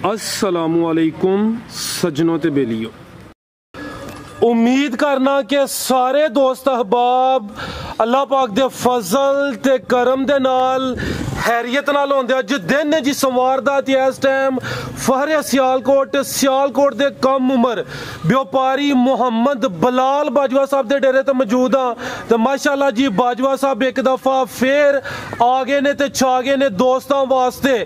अस्सलामुअलैकुम सजनों ते बेलियो। उम्मीद करना कि सारे दोस्त अहबाब अल्लाह पाक दे फजल ते करम दे नाल हैरियत नाल होंदे। अज दिन है जी सोमवार दा ते इस टाइम फहरे सियालकोट दे कम उम्र व्यापारी मोहम्मद बलाल बाजवा साहब दे डेरे ते मौजूद हाँ। तो माशाअल्लाह जी बाजवा साहब एक दफ़ा फिर आ गए ने ते छा गए ने दोस्तों वास्ते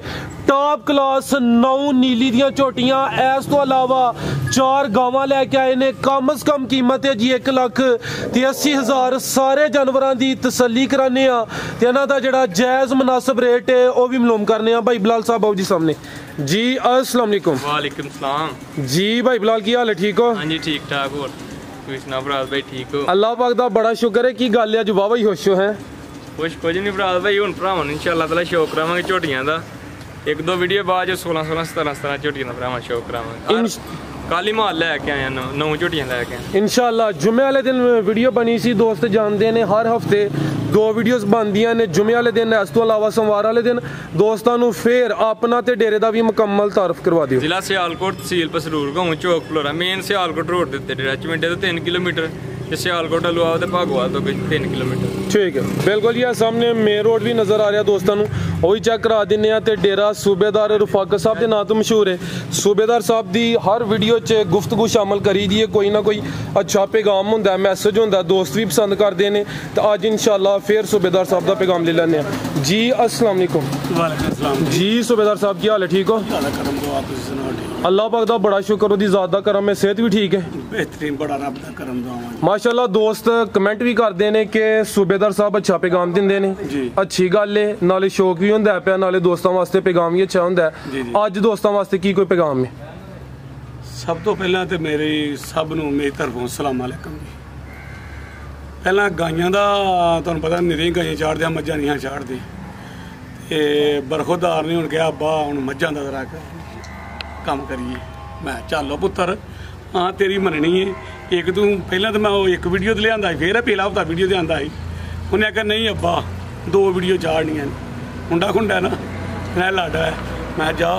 टॉप क्लास 9 नीली दियां झोटियां। इस तो अलावा 4 गावां लैके आए ने। कम अज कम कीमत है जी 1,80,000। सारे जानवरों की तसल्ली कराने ते इन्हां दा जिहड़ा जायज़ मुनासिब रेट है वह भी मालूम करने। भाई बिलाल साहब आओ जी सामने जी। अस्सलाम वालेकुम। वालेकुम सलाम जी। भाई बिलाल की हाल है? ठीक हो? हाँ जी ठीक ठाक। और तुसीं सुना भरात भाई ठीक हो? अल्लाह पाक दा बड़ा शुक्र है। की गल है जुबावा ही खुश हो हैं? कुछ नहीं भरात भाई, हुण भरावां नूं इंशाअल्लाह ताला शौक करावांगे झोटियां दा। एक दो वीडियो बाद 16 17 झोटियां दा भरावां शौक करावांगे। कल ही माल लैके आए 9 झोटियां लैके आए इंशाअल्लाह। जुमे वाले दिन वीडियो बनी सी, दोस्त जानते हैं हर हफ्ते 2 वीडियोस बनदियां ने जुमे वाले दिन। इस तो अलावा सोमवार वाले दिन दोस्तों नूं फिर अपना ते डेरे दा भी मुकम्मल तारफ करवा दिओ। जिला सियालकोट, तहसील पसरूर, गांव चौक फ्लोरा, मेन सियालकोट रोड दे उत्ते डेरा चमिंडे तो 3 किलोमीटर, सियालकोट अलुआ ते भागवा तो 3 किलोमीटर। ठीक है बिल्कुल जी। सामने मेन रोड भी नज़र आ रहा दोस्तों नूं, वही चेक करा दिन्ने आ। ते डेरा सूबेदार रफाकत साहब के नाम तो मशहूर है। सूबेदार साहब की हर वीडियो च गुफ्तगू शामिल करी दी है, कोई ना कोई अच्छा पैगाम होंदा, मैसेज होंदा, दोस्त भी पसंद करते हैं। तो अज इंशाअल्लाह फिर सूबेदार साहब का पैगाम ले लैने जी। अस्सलाम वालेकुम जी। सूबेदार साहब की हाल है? ठीक हो? अल्लाह पाक दा बड़ा शुक्र, ओदी ज़ात दा करम है। सेहत भी ठीक है? बेहतरीन, बड़ा रब दा करम माशाअल्लाह। दोस्त कमेंट भी करते हैं कि सूबेदार साहब अच्छा पैगाम दिंदे ने, अच्छी गल है। नाले शौक भी होंदा है, नाले दोस्तों वास्ते पैगाम भी अच्छा होंदा है। अज दोस्तों वास्ते की कोई पैगाम है? सब तो पहला तो मेरी सब नूं मेरी तरफों सलाम अलैकुम जी। पहला गाइयां दा तुहानूं पता निरी गाइयां चाढ़दे, मज्झां नहीं चाढ़दे। ते बरखुदार ने हुण कहा अब्बा हुण मज्झां दा जरा कम करिए। मैं चलो पुत्तर हाँ तेरी मननी है। एक तू पहला तो मैं एक वीडियो तो लिया फिर पिछला हफ्ता वीडियो तो आंदा ही। उन्हें आख्या नहीं अब्बा 2 वीडियो चाढ़नियां, मुंडा खुंडा है ना, मैं लाडा है। मैं जा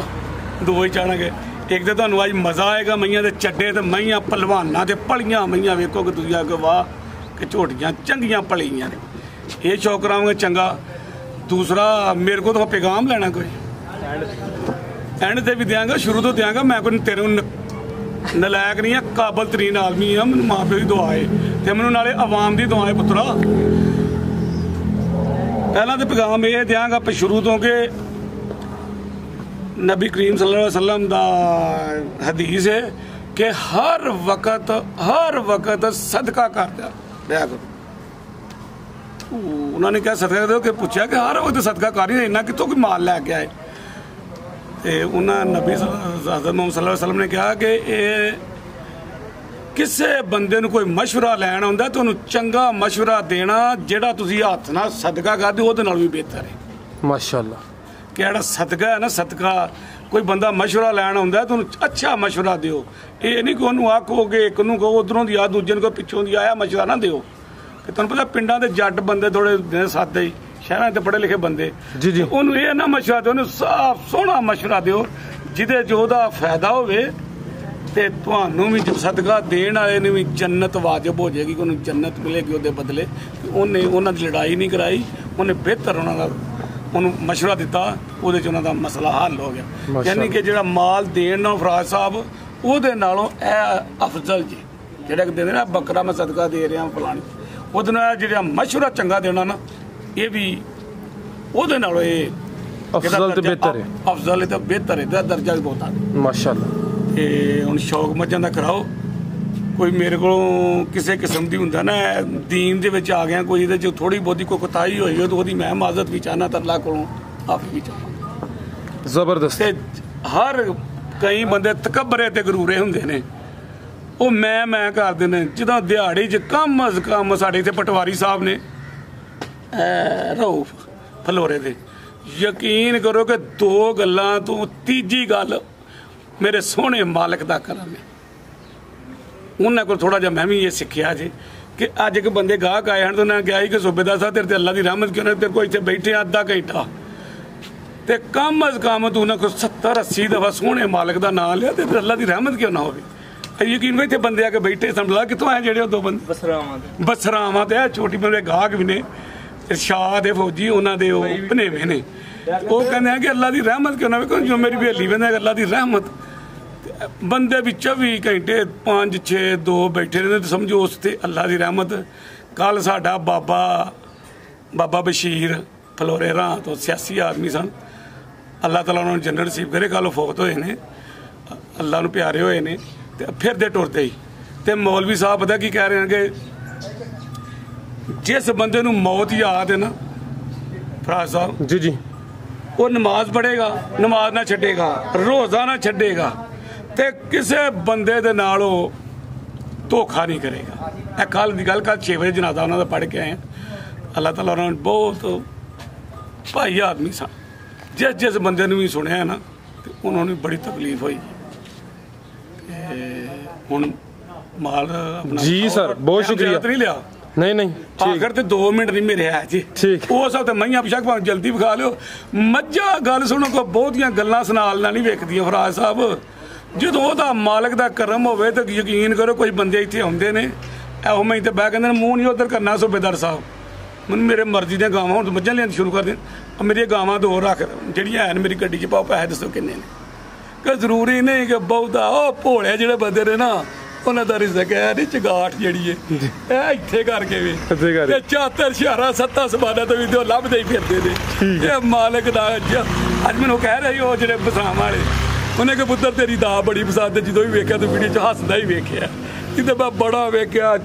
2 ही चाढ़ांगे। एक तो तुहानूं अज मज़ा आएगा मईयां दे चड्डे ते मईयां पलवानां ते भलियां मईयां वेखो कि तुसीं आखो वाह कि झोटियां चंगियां पलियां ने। ये शौक करांगे चंगा। दूसरा मेरे को तो पैगाम लेना कोई एंड से भी देंगा, शुरू तो देंगा। मैं कोई तेरे नलायक नहीं है, काबल तरीन आदमी है। मैं माँ प्यो की दुआ है तो मैं नाले अवाम की दुआ है पुत्रा। पहला तो पैगाम ये देंगा शुरू तो कि नबी करीम सल्लल्लाहु अलैहि वसल्लम दा हदीस है कि हर वक्त सदका कर दिया करो। उन्होंने क्या सदका दो कि पूछा कि हर वक्त सदका कर ही इन्ना कितों कोई माल लैके आए। तो उन्होंने नबी मोहम्मद सल्लल्लाहु अलैहि वसल्लम ने कहा कि किसी बंदे नूं कोई मशवरा लैना होंदा तो उन्हें चंगा मशवरा देना जिहड़ा तुसीं हत्थ नाल सदका करदे हो, उहदे नाल भी बेहतर है माशाअल्लाह। कि जिहड़ा सदका है ना, सदका कोई बंदा मशवरा लैना होंदा तो उन्हें अच्छा मशवरा दिओ। ये नहीं कि उन्होंने आखोगे एक नूं कहो उधरों दी आ दूजे को पिछों दी आया मशवरा ना दिओ। कि तुहानूं पता पिंडां दे जट बंदे थोड़े सादे ही, शहरां ते पढ़े लिखे बंदे जी। उन्होंने ये ना मशवरा दिओ, उन्हें साफ सोहना मशवरा दिओ जिहदे च ओहदा फायदा होवे ते तुहानूं भी सदका देण वाले ने भी जन्नत वाजिब हो जाएगी, उन्हें जन्नत मिलेगी उसदे बदले। उन्हें उन्हां दी लड़ाई नहीं कराई, उन्हें बेहतर उन्हां दा उन्होंने मशवरा दिता, उहदे च उन्हां दा मसला हल हो गया। यानी कि जिहड़ा माल देण ना फराज साहब उहदे नालों अफजल जी जिहड़ा देंदे ना बकरा मैं सदका दे रहा फलानी, उहदे नाल जिहड़ा मशवरा चंगा देना ना ये भी उहदे नालों अफजल ते बेहतर है। अफजल है तो बेहतर है, दर्जा भी बहुत आ माशाअल्लाह। ते हुण शौक मज्झां दा कराओ। कोई मेरे को किसी किस्म की होंदा ना दीन दे विच आ गया कोई इहदे च थोड़ी बहुती कोई कोताही होई हो तो ओहदी मैं माजत भी चाहना ते अल्लाह कोलों माफी भी चाहना। जबरदस्त। हर कई बंदे तकबरे ते गरूरे हुंदे ने, वो मैं करदे ने। जिद्दां दिहाड़ी च कम अज कम साडे इत्थे पटवारी साहब ने रऊफ फलोरे दे, यकीन करो कि 2 गल्लां तो तीजी गल मेरे सोहने मालिक दा करम है। उन्होंने को थोड़ा जहा मैं भी ये सीखिया जी कि अज एक बंदे गाहक आए हैं तो उन्हें कहा कि सूबेदार साहब तेरे अल्लाह की रहमत क्यों तेरे को इतने बैठे आधा घंटा ਤੇ ਕਮ ਅਜ਼ ਕਮ ਤੂੰ ਨਾ ਕੋਈ 70-80 ਦਫਾ ਸੋਹਣੇ ਮਾਲਕ ਦਾ ਨਾਮ ਲਿਆ ਤੇ ਅੱਲਾ ਦੀ ਰਹਿਮਤ ਕਿਉਂ ਨਾ ਹੋਵੇ। ਯਕੀਨ ਇੱਥੇ ਬੰਦੇ ਆ ਕੇ ਬੈਠੇ ਸਮਝਦਾ ਕਿੱਥੋਂ ਆਏ ਜਿਹੜੇ ਉਹ ਦੋ ਬੰਦੇ ਬਸਰਾਵਾਂ ਤੇ ਛੋਟੀ ਮੇਰੇ ਗਾਹਕ ਵੀ ਨੇ ਇਰਸ਼ਾਦ ਦੇ ਫੌਜੀ ਉਹਨਾਂ ਦੇ ਉਹ ਭਨੇਵੇਂ ਨੇ ਉਹ ਕਹਿੰਦੇ ਆ ਕਿ ਅੱਲਾ ਦੀ ਰਹਿਮਤ ਕਿਉਂ ਨਾ ਹੋਵੇ। ਜੋ ਮੇਰੀ ਬੇਲੀ ਬੰਦੇ ਅੱਲਾ ਦੀ ਰਹਿਮਤ ਬੰਦੇ ਵੀ 24 ਘੰਟੇ 5-6 2 ਬੈਠੇ ਰਹਿੰਦੇ ਤੇ ਸਮਝੋ ਉਸ ਤੇ ਅੱਲਾ ਦੀ ਰਹਿਮਤ। ਕੱਲ ਸਾਡਾ ਬਾਬਾ ਬਸ਼ੀਰ ਫਲੋਰੇ ਰਾਹ ਤੋਂ ਸਿਆਸੀ ਆਦਮੀ ਸਨ, ਅੱਲਾਹ ਤਾਲਾ ਉਹਨਾਂ ਨੂੰ ਜੰਨਤ ਨਸੀਬ ਕਰੇ। ਕੱਲ ਫੌਤ ਹੋਏ ਨੇ, ਅੱਲਾ ਨੂੰ ਪਿਆਰੇ ਹੋਏ ਨੇ ਤੇ ਫਿਰਦੇ ਟੁਰਦੇ ਹੀ। ਤੇ ਮੌਲਵੀ ਸਾਹਿਬ ਪਤਾ ਕੀ ਕਹਿ ਰਹੇ ਹਨ ਕਿ ਜਿਸ ਬੰਦੇ ਨੂੰ ਮੌਤ ਯਾਦ ਹੈ ਨਾ ਫਰਾਜ਼ ਸਾਹਿਬ ਜੀ ਜੀ ਉਹ ਨਮਾਜ਼ ਪੜ੍ਹੇਗਾ, ਨਮਾਜ਼ ਨਾ ਛੱਡੇਗਾ, ਰੋਜ਼ਾ ਨਾ ਛੱਡੇਗਾ ਤੇ ਕਿਸੇ ਬੰਦੇ ਦੇ ਨਾਲ ਉਹ ਧੋਖਾ ਨਹੀਂ ਕਰੇਗਾ। ਇਹ ਕੱਲ ਦੀ ਗੱਲ, ਕੱਲ 6 ਵਜੇ ਜਨਾਜ਼ਾ ਉਹਨਾਂ ਦਾ ਪੜ੍ਹ ਕੇ ਆਏ। ਅੱਲਾਹ ਤਾਲਾ ਉਹਨਾਂ ਨੂੰ ਬਹੁਤ ਭਾਈ ਆਦਮੀ ਸਨ। ਜਿਸ ਬੰਦੇ ਨੂੰ ਵੀ ਸੁਣਿਆ ਨਾ ਤੇ ਉਹਨਾਂ ਨੂੰ ਬੜੀ ਤਕਲੀਫ ਹੋਈ। ਹੁਣ ਮਾਲ ਆਪਣਾ ਜੀ ਸਰ ਬਹੁਤ ਸ਼ੁਕਰੀਆ। ਨਹੀਂ ਲਿਆ ਨਹੀਂ ਆਖਰ ਤੇ 2 ਮਿੰਟ ਨਹੀਂ ਮੇਰੇ ਹੈ ਜੀ। ਉਹ ਸਭ ਤੇ ਮਈਆਂ ਪਿਛਾਕ ਭਾਵੇਂ ਜਲਦੀ ਵਿਖਾ ਲਿਓ। ਮੱਝਾਂ ਗੱਲ ਸੁਣੋ ਕੋ ਬਹੁਤੀਆਂ ਗੱਲਾਂ ਸੁਨਾਲ ਨਾਲ ਨਹੀਂ ਵੇਖਦੀਆਂ ਫਰਾਜ਼ ਸਾਹਿਬ। ਜਦੋਂ ਉਹਦਾ ਮਾਲਕ ਦਾ ਕਰਮ ਹੋਵੇ ਤਾਂ ਯਕੀਨ ਕਰੋ ਕੋਈ ਬੰਦੇ ਇੱਥੇ ਆਉਂਦੇ ਨੇ ਇਹੋ ਮੈਂ ਤੇ ਬਹਿ ਕਹਿੰਦੇ ਮੂੰਹ ਨਹੀਂ ਉਧਰ ਕਰਨਾ ਸੂਬੇਦਾਰ ਸਾਹਿਬ। ਮੈਨੂੰ ਮੇਰੇ ਮਰਜ਼ੀ ਦੀਆਂ ਗਾਵਾਂ ਹੁਣ ਮੱਝਾਂ ਲਿਆਉਣ ਸ਼ੁਰੂ ਕਰ ਦੇਣ। ਮੇਰੀਆਂ ਗਾਵਾਂ 2 ਰੱਖ ਜਿਹੜੀਆਂ ਹਨ ਮੇਰੀ ਗੱਡੀ 'ਚ ਪਾਓ, ਪੈਸੇ ਦੱਸੋ ਕਿੰਨੇ ਨੇ। ਕਿ ਜ਼ਰੂਰੀ ਨਹੀਂ ਕਿ ਬਹੁਤਾ ਉਹ ਭੋਲੇ ਜਿਹੜੇ ਬੰਦੇ ਨੇ ਨਾ ਉਹਨਾਂ ਦਾ ਰਿਜ਼ਕ ਹੈ ਨਹੀਂ ਚਗਾਠ ਜਿਹੜੀ ਹੈ ਇਹ ਇੱਥੇ ਕਰਕੇ ਵੀ ਇਹ ਚਾਤਰ ਸ਼ਹਿਰਾ 7 ਸਮਾਨਾਂ ਤੋਂ ਵੀ ਤੇ ਲੱਭਦੇ ਹੀ ਫਿਰਦੇ ਨੇ। ਇਹ ਮਾਲਕ ਦਾ ਅੱਜ ਮੈਨੂੰ ਕਹਿ ਰਹੇ ਉਹ ਜਿਹੜੇ ਬਸਾਵਾਂ ਵਾਲੇ ਉਹਨੇ ਕਿ ਪੁੱਤਰ ਤੇਰੀ ਦਾ ਬੜੀ ਪਸੰਦ ਜਦੋਂ ਵੀ ਵੇਖਿਆ ਤੂੰ ਵੀਡੀਓ 'ਚ ਹੱਸਦਾ ਹੀ ਵੇਖਿਆ। ਕਿਤੇ ਮੈਂ ਬੜਾ ਵੇਖਿਆ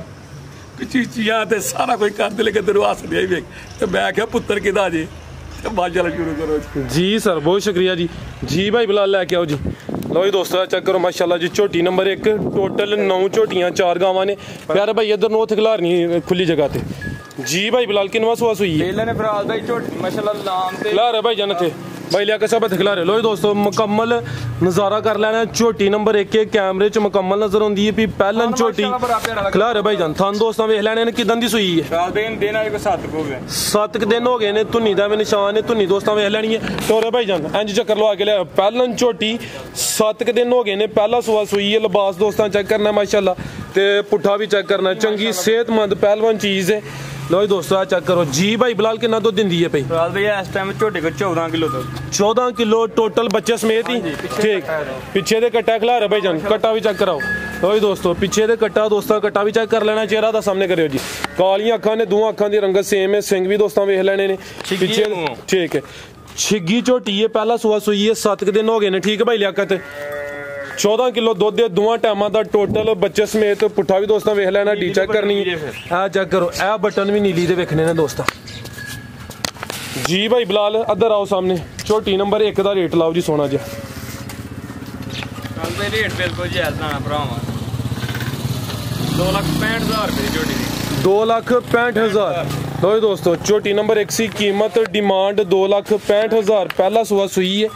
ਚੀਚੀਆਂ ਤੇ ਸਾਰਾ ਕੁਝ ਕਰਦੇ ਲੇਕਿਨ ਤੈਨੂੰ ਹੱਸਦਿਆ ਹੀ ਵੇਖ ਤੇ ਮੈਂ ਕਿਹਾ ਪੁੱਤਰ ਕਿਹਦਾ ਜੇ ਬਾਜਾ ਸ਼ੁਰੂ ਕਰੋ ਜੀ ਸਰ ਬਹੁਤ ਸ਼ੁਕਰੀਆ ਜੀ ਭਾਈ ਬਿਲਾਲ ਲੈ ਕੇ ਆਓ ਜੀ। ਲਓ ਜੀ ਦੋਸਤੋ ਚੈੱਕ ਕਰੋ ਮਾਸ਼ਾਅੱਲਾ ਜੀ ਝੋਟੀ ਨੰਬਰ 1 ਟੋਟਲ 9 ਝੋਟੀਆਂ 4 ਗਾਵਾਂ ਨੇ। ਪਿਆਰੇ ਭਾਈ ਇੱਧਰ ਨੂੰ ਉੱਥੇ ਖਿਲਾਰਨੀ ਖੁੱਲੀ ਜਗ੍ਹਾ ਤੇ ਜੀ ਭਾਈ ਬਿਲਾਲ ਕਿੰਨਵਾਂ ਸੂਆ ਸੂਈ ਹੈ ਇਹਨਾਂ ਨੇ ਫਰਾਜ਼ ਭਾਈ ਝੋਟੀ ਮਾਸ਼ਾਅੱਲਾ ਲਾਮ ਤੇ ਖਿਲਾਰ ਭਾਈ ਜਾਨ थे भाई लिया के सब खिला रहे। लो दोस्तों मुकम्मल नज़ारा कर लेना। झोटी नंबर 1 के कैमरे च मुकम्मल नजर आती है। पहलन झोटी खिला रहे भाई जान थान दोस्तों वेख लेने ने किदां दी सूई है। 7 दिन हो गए ने धुनी दा भी निशान है। धुनी दोस्तों वेख लेनी है टोरे भाई जान इंज चक्कर लवा के लिया। पहलन झोटी 7 दिन हो गए ने पहला सूआ सूई है। लिबास दोस्तों चेक करना माशाल्लाह ते पुट्ठा भी चेक करना। चंगी सेहतमंद पहलवान चीज़ है। लो दोस्तों आ चेक करो जी भाई बिलाल कितना दुध दिंदी है भाई भैया इस टाइम झोटी को 14 किलो तो 14 किलो टोटल बच्चे समेत ही ठीक। पीछे दे कट्टा खिला रहे भाई जान कट्टा भी चेक कराओ। लो दोस्तों पीछे दे कट्टा दोस्तों कट्टा भी चेक कर लेना। चेहरा दा सामने करियो जी। कालियां अखां ने दोवां अखां दी रंगत सेम है। सिंग भी दोस्तों वेख लेने ने पीछे ठीक है। छिग्गी झोटी है पहला सूआ सूई है। 7 दिन हो गए ने ठीक है भाई लियाकत 14 किलो दुध है दोवां टाइमां दा टोटल बच्चे समेत। पुट्ठा भी दोस्तों वेख लेना डी चेक करनी है। आ चेक करो ए बटन भी नीली दे वेखने ने दोस्तों जी भाई बिलाल अदर आओ सामने। झोटी नंबर 1 दा रेट लाओ जी सोना जी। रेट बिल्कुल जायज लाना भरावा 2,65,000 रुपए झोटी 2,65,000। लो दोस्तों झोटी नंबर 1 सी कीमत डिमांड 2,65,000 पहला सूआ सूई है।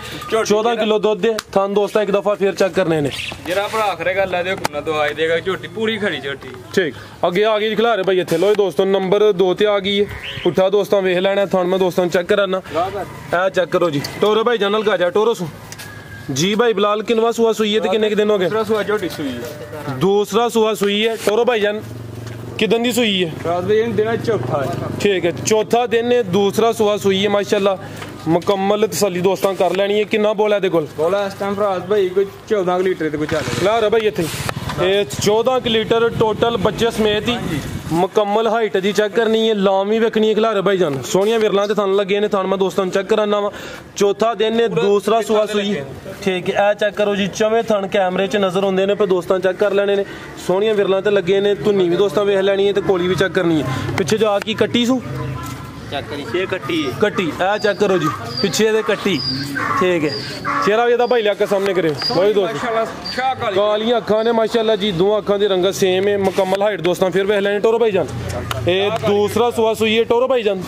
14 किलो दुध है। थान दोस्तों एक दफा फिर चेक करने ने जरा भरा करेगा ला दे कुना दवाई देगा झोटी पूरी खड़ी झोटी ठीक अगे आ गई खिला रहे भाई इत्थे। लो दोस्तों नंबर 2 ते आ गई है। पुट्ठा दोस्तों वेख लेना थान में दोस्तों चेक कराना ए चेक करो जी। टोरो भाई जनल का जा टोरो सु जी भाई बिलाल किनवा सूआ सूई है किन्ने के दिन हो गए। दूसरा सूआ झोटी सूई है। दूसरा सूआ सूई है। टोरो भाई जान किदन दी सूई है चौथा ठीक है। चौथा दिन है दूसरा सूआ सूई है माशाल्लाह मुकम्मल तसल्ली दोस्तों कर लेनी है। कितना बोला दे कोल बोला इस टाइम फराज भाई कोई 14 लीटर ते कुछ चल ला रहा भाई इत्थे 14 लीटर टोटल बच्चे समेत ही मुकम्मल हाइट दी चेक करनी है। लाम भी वेखनी है। खिलारे भाई जान सोनिया विरला ते थान लगे ने थान मैं दोस्तों चेक कराना वा। चौथा दिन है दूसरा सूआ सूई ठीक है। ए चेक करो जी चवे थान कैमरे च नजर आते हैं पे दोस्तों चेक कर लेने ने। सोनिया विरला ते लगे ने धुनी भी दोस्तों वेख लेनी है ते कोली भी चेक करनी है। पिछे जा की कट्टी सू कट्टी ए चेक करो जी पिछे दे कट्टी ठीक है। चेहरा भी भाई लिया के सामने करे भाई दोस्तों कालियां अखां ने माशाल्लाह जी दोवां अखां दी रंगत सेम है। मुकम्मल हाइट दोस्तों फिर वेख लेने। टोरो भाई जान ये दूसरा सूआ सूई है। टोरो भाई जान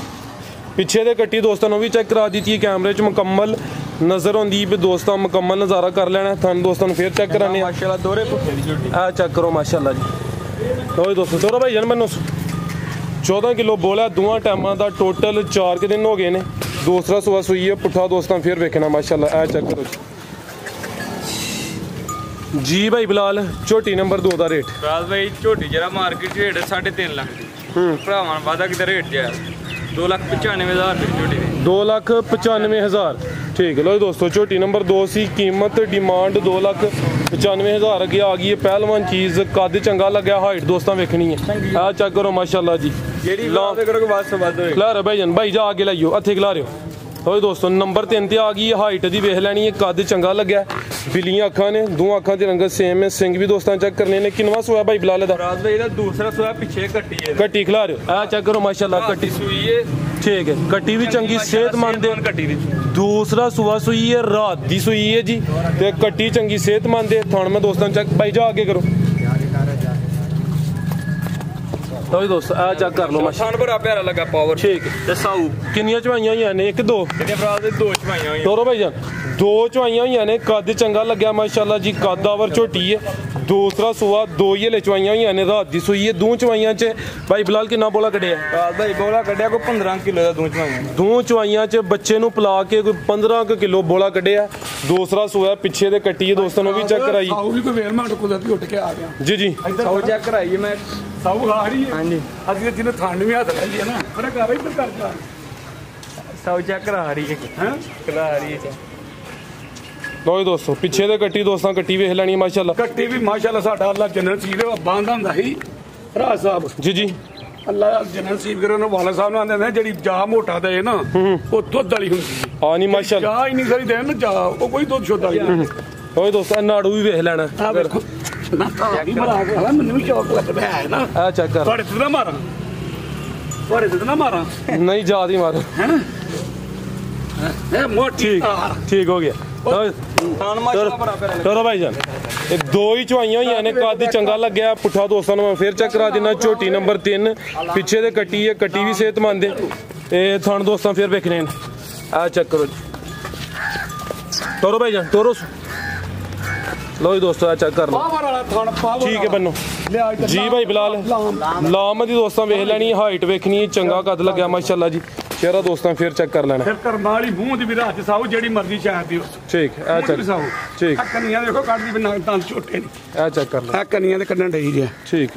पिछे दे कट्टी दोस्तों ने भी चेक करा दी थी कैमरे च मुकम्मल नजर आती है दोस्तों मुकम्मल नज़ारा कर लेना थान दोस्तों फिर चेक कराने माशाल्लाह दोरे पुट्ठे दी झोटी आ चेक करो माशाल्लाह जी। लो दोस्तों टोरो भाई जान मैनू 14 किलो बोला दोवां टाइमां दा टोटल 4 दिन हो गए ने दूसरा सुबह सुई है पुट्ठा दोस्तों फिर वेखना माशाल्लाह। ए चेक करो जी भाई बिलाल झोटी नंबर 2 का रेट। राज भाई झोटी जरा मार्केट रेट 3.5 लाख दी भरावां वादा किते रेट जे 2,95,000 रुपये झोटी दी 2,95,000 ठीक है। लो दोस्तों झोटी नंबर 2 सी कीमत डिमांड 2,95,000 अगे आ गई है। पहलवान चीज़ कद चंगा लग्या हाइट दोस्तों वेखनी है। आ चेक करो माशाल्लाह जी खिलारे भाई जा आगे लाइयो हथे खिला रहे हो। लो दोस्तों नंबर 3 ते आ गई है हाइट दी वेख लैनी है कद चंगा लग्या बिलियां अखां ने दो अखां दी रंगत सेम है सिंग भी दोस्तों चेक करने ने। किनवा सोया भाई बिलाल दा? राज भाई दा दूसरा सोया पीछे कट्टी है कट्टी खिला रहे हो। आ चेक करो माशाल्लाह कट्टी सुई है ठीक है कट्टी भी चंगी सेहतमंद है। कट्टी दी दूसरा सुबह सुई है रात दी सुई है जी ते कट्टी चंगी सेहतमंद है। थण में दोस्तों चेक भाई जा आगे करो। तो दोस्तों आ चेक कर लो शान बड़ा प्यारा लगा पावर ठीक है। ते साऊ किन्नियां चवाइयां होईयां ने? 1 2 कितने भरा दे 2 चवाइयां होईयां तोरो भाई जान 2 चवाइयां होईयां ने कद चंगा लग्या माशाल्लाह जी कदावर झोटी है। दूसरा सुबह 2 ही ले चवाइयां होईयां ने रात दी सुई है। 2 चवाइयां च भाई बिलाल किन्ना बोला कड्डिया? राज भाई बोला कड्डिया कोई 15 किलो दा 2 चवाइयां 2 चवाइयां च बच्चे नु पिला के कोई 15 किलो बोला कड्डिया। दूसरा सुबह पीछे दे कट्टी है दोस्तों भी चेक कराई साऊ भी कोई वेल मांड कुदरती उठ के आ गया जी जी साऊ चेक कराई मैं साऊ आ रही है हां जी अभी जिन्हें थान भी हाथ ले लिया ना पर कर रही पर कर साऊ चेक करा रही है हैं करा रही है। लो दोस्तों पीछे दे कट्टी दोस्तों कट्टी वेख लैनी माशाल्लाह कट्टी भी माशाल्लाह साडा अल्लाह जन्नत नसीब है बांदा हुंदा ही राज साहब जी जी अल्लाह जन्नत नसीब करे ना वाला साहब ने आंदे ने जेडी जा मोटा दे ना वो दुध वाली हुंदी है। हां नहीं माशाल्लाह जा ही नहीं सरी दे ना जा वो कोई दुध शुद्ध वाली नहीं। लो दोस्तों नाड़ू भी वेख लेना आ देखो ना ताड़ी बना के हला मैंने भी शौक लगदा है ना। आ चेक कर थोड़े ते ना मारा थोड़े ते ना मारा नहीं जा दी मार हैं ए मोटी ठीक हो गया। थान माशाल्लाह बड़ा प्यारा चलो भाई जान ये 2 ही चवाइयां होईयां ने कद चंगा लग्या पुट्ठा दोस्तों मैं फिर चेक करा देना। झोटी नंबर 3 पीछे दे कट्टी है कट्टी भी सेहतमंद है। ते थण दोस्तों फिर वेखने आ चेक करो टोरो भाई जान टोरो लो जी दोस्तों आ चेक कर लो ठीक है बनो जी भाई बिलाल लाम दी दोस्तों वेख लैनी हाइट वेखनी है चंगा कद लग्या माशाल्लाह जी। चेहरा दोस्तों फिर चेक कर लेना फिर करना वाली मूंह दी भी रात साहू जेडी मर्जी शायद दी ठीक आ चेक ठीक कन्नियां देखो काटदी बिना दंद छोटे नहीं आ चेक कर लो आ कन्नियां दे कन्नन ढई जे ठीक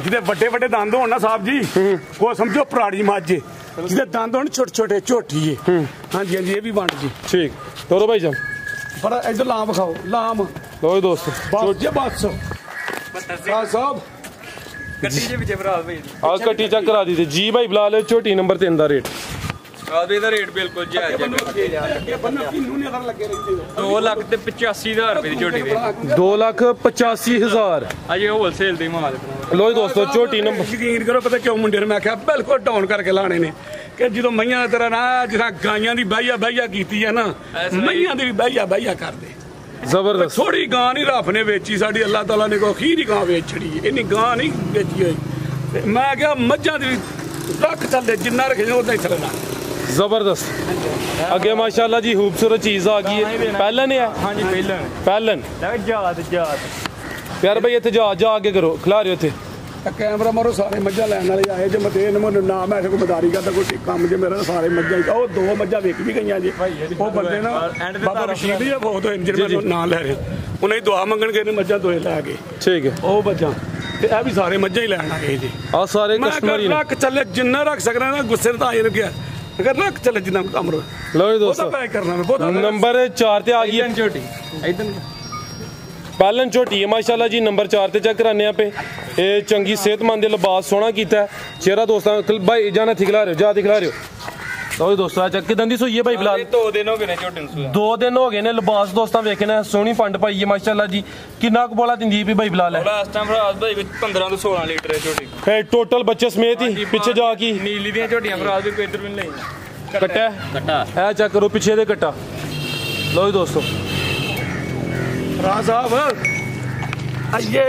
जिदे बड़े बड़े दंद होण ना साहब जी वो समझो पराड़ी मੱਝ जिदे दंद होण छोटे छोटे झोटी है। हां जी ये भी बंद जी ठीक टोरो भाई जान पर इधर लाम खाओ लाम लो दोस्तों बस जे बस साहब कट्टी जे पीछे भरा भाई आ कट्टी चेक करा दी थी जी भाई बिलाल झोटी नंबर 3 दा रेट राज भाई दा रेट बिल्कुल जायज है 2,85,000 रुपए दी झोटी दे 2,85,000 अजे होलसेल दी माल लो दोस्तों झोटी नंबर यकीन करो पता क्यों मुंडे ने मैं आख्या बिल्कुल डाउन करके लाने ने कि जो मईयां तेरा ना जिस गाइयां दी बहिया बहिया कीती है ना मईयां दी भी बहिया बहिया कर दे जबरदस्त थोड़ी गां नहीं रफ ने बेची साड़ी अल्लाह ताला ने को खीर ही गां बेच छड़ी है इन्नी गां नहीं बेची हुई मैं क्या मझां दी रख चलदे जिन्ना रखे उतना ही चलना जबरदस्त अगे माशाल्लाह जी खूबसूरत चीज आ गई है पहलन है हां जी पहलन जात प्यार भाई इत्थे जा आगे करो खिला रहे थे कैमरा मारो सारे मझां लैन वाले आए जे मते मैनू ना मैं कोई मदारी करदा कोई काम जे मेरा सारे मझां ओ 2 मझां वेख भी गईयां जी ओ बंदे ना बाबा बशीर जी बहुत होए जिन्हें मैं नाम ले रहे उन्हें दुआ मंगण गए ने मझां दोए लै गए ठीक है ओ मझां ते ए भी सारे मझां ही लैन आ गए जी आ सारे कस्टमर ही रख चले जिन्ना रख सकना ना गुस्से तो आए गया अगर रख चले जिन्ना काम रो लो दोस्तों पैक करना मैं नंबर 4 ते आ गई झोटी इधर पालन झोटी है माशाल्लाह जी नंबर 4 ते चेक कराने पे ये चंगी सेहतमंद लिबास सोहना कीता है चेहरा दोस्तों भाई जाना दिखला रहे हो जा दिखला रहे हो लो दोस्तों अच्छा किदां दी सोई है भाई बिलाल 2 दिन हो गए ने झोटी ਨੂੰ 2 दिन हो गए ने लिबास दोस्तों वेखना सोहनी फंड पाई है माशाल्लाह जी कितना को बोला दिंदी भी भाई बिलाल है लास्ट टाइम फराज भाई 15 ਤੋਂ 16 लीटर है झोटी है टोटल बच्चे समेत ही पीछे जा की नीली दी झोटियां फराज भी कोई इधर भी नहीं कट्टा है चेक करो पीछे दे कट्टा लो दोस्तों राज साहब ये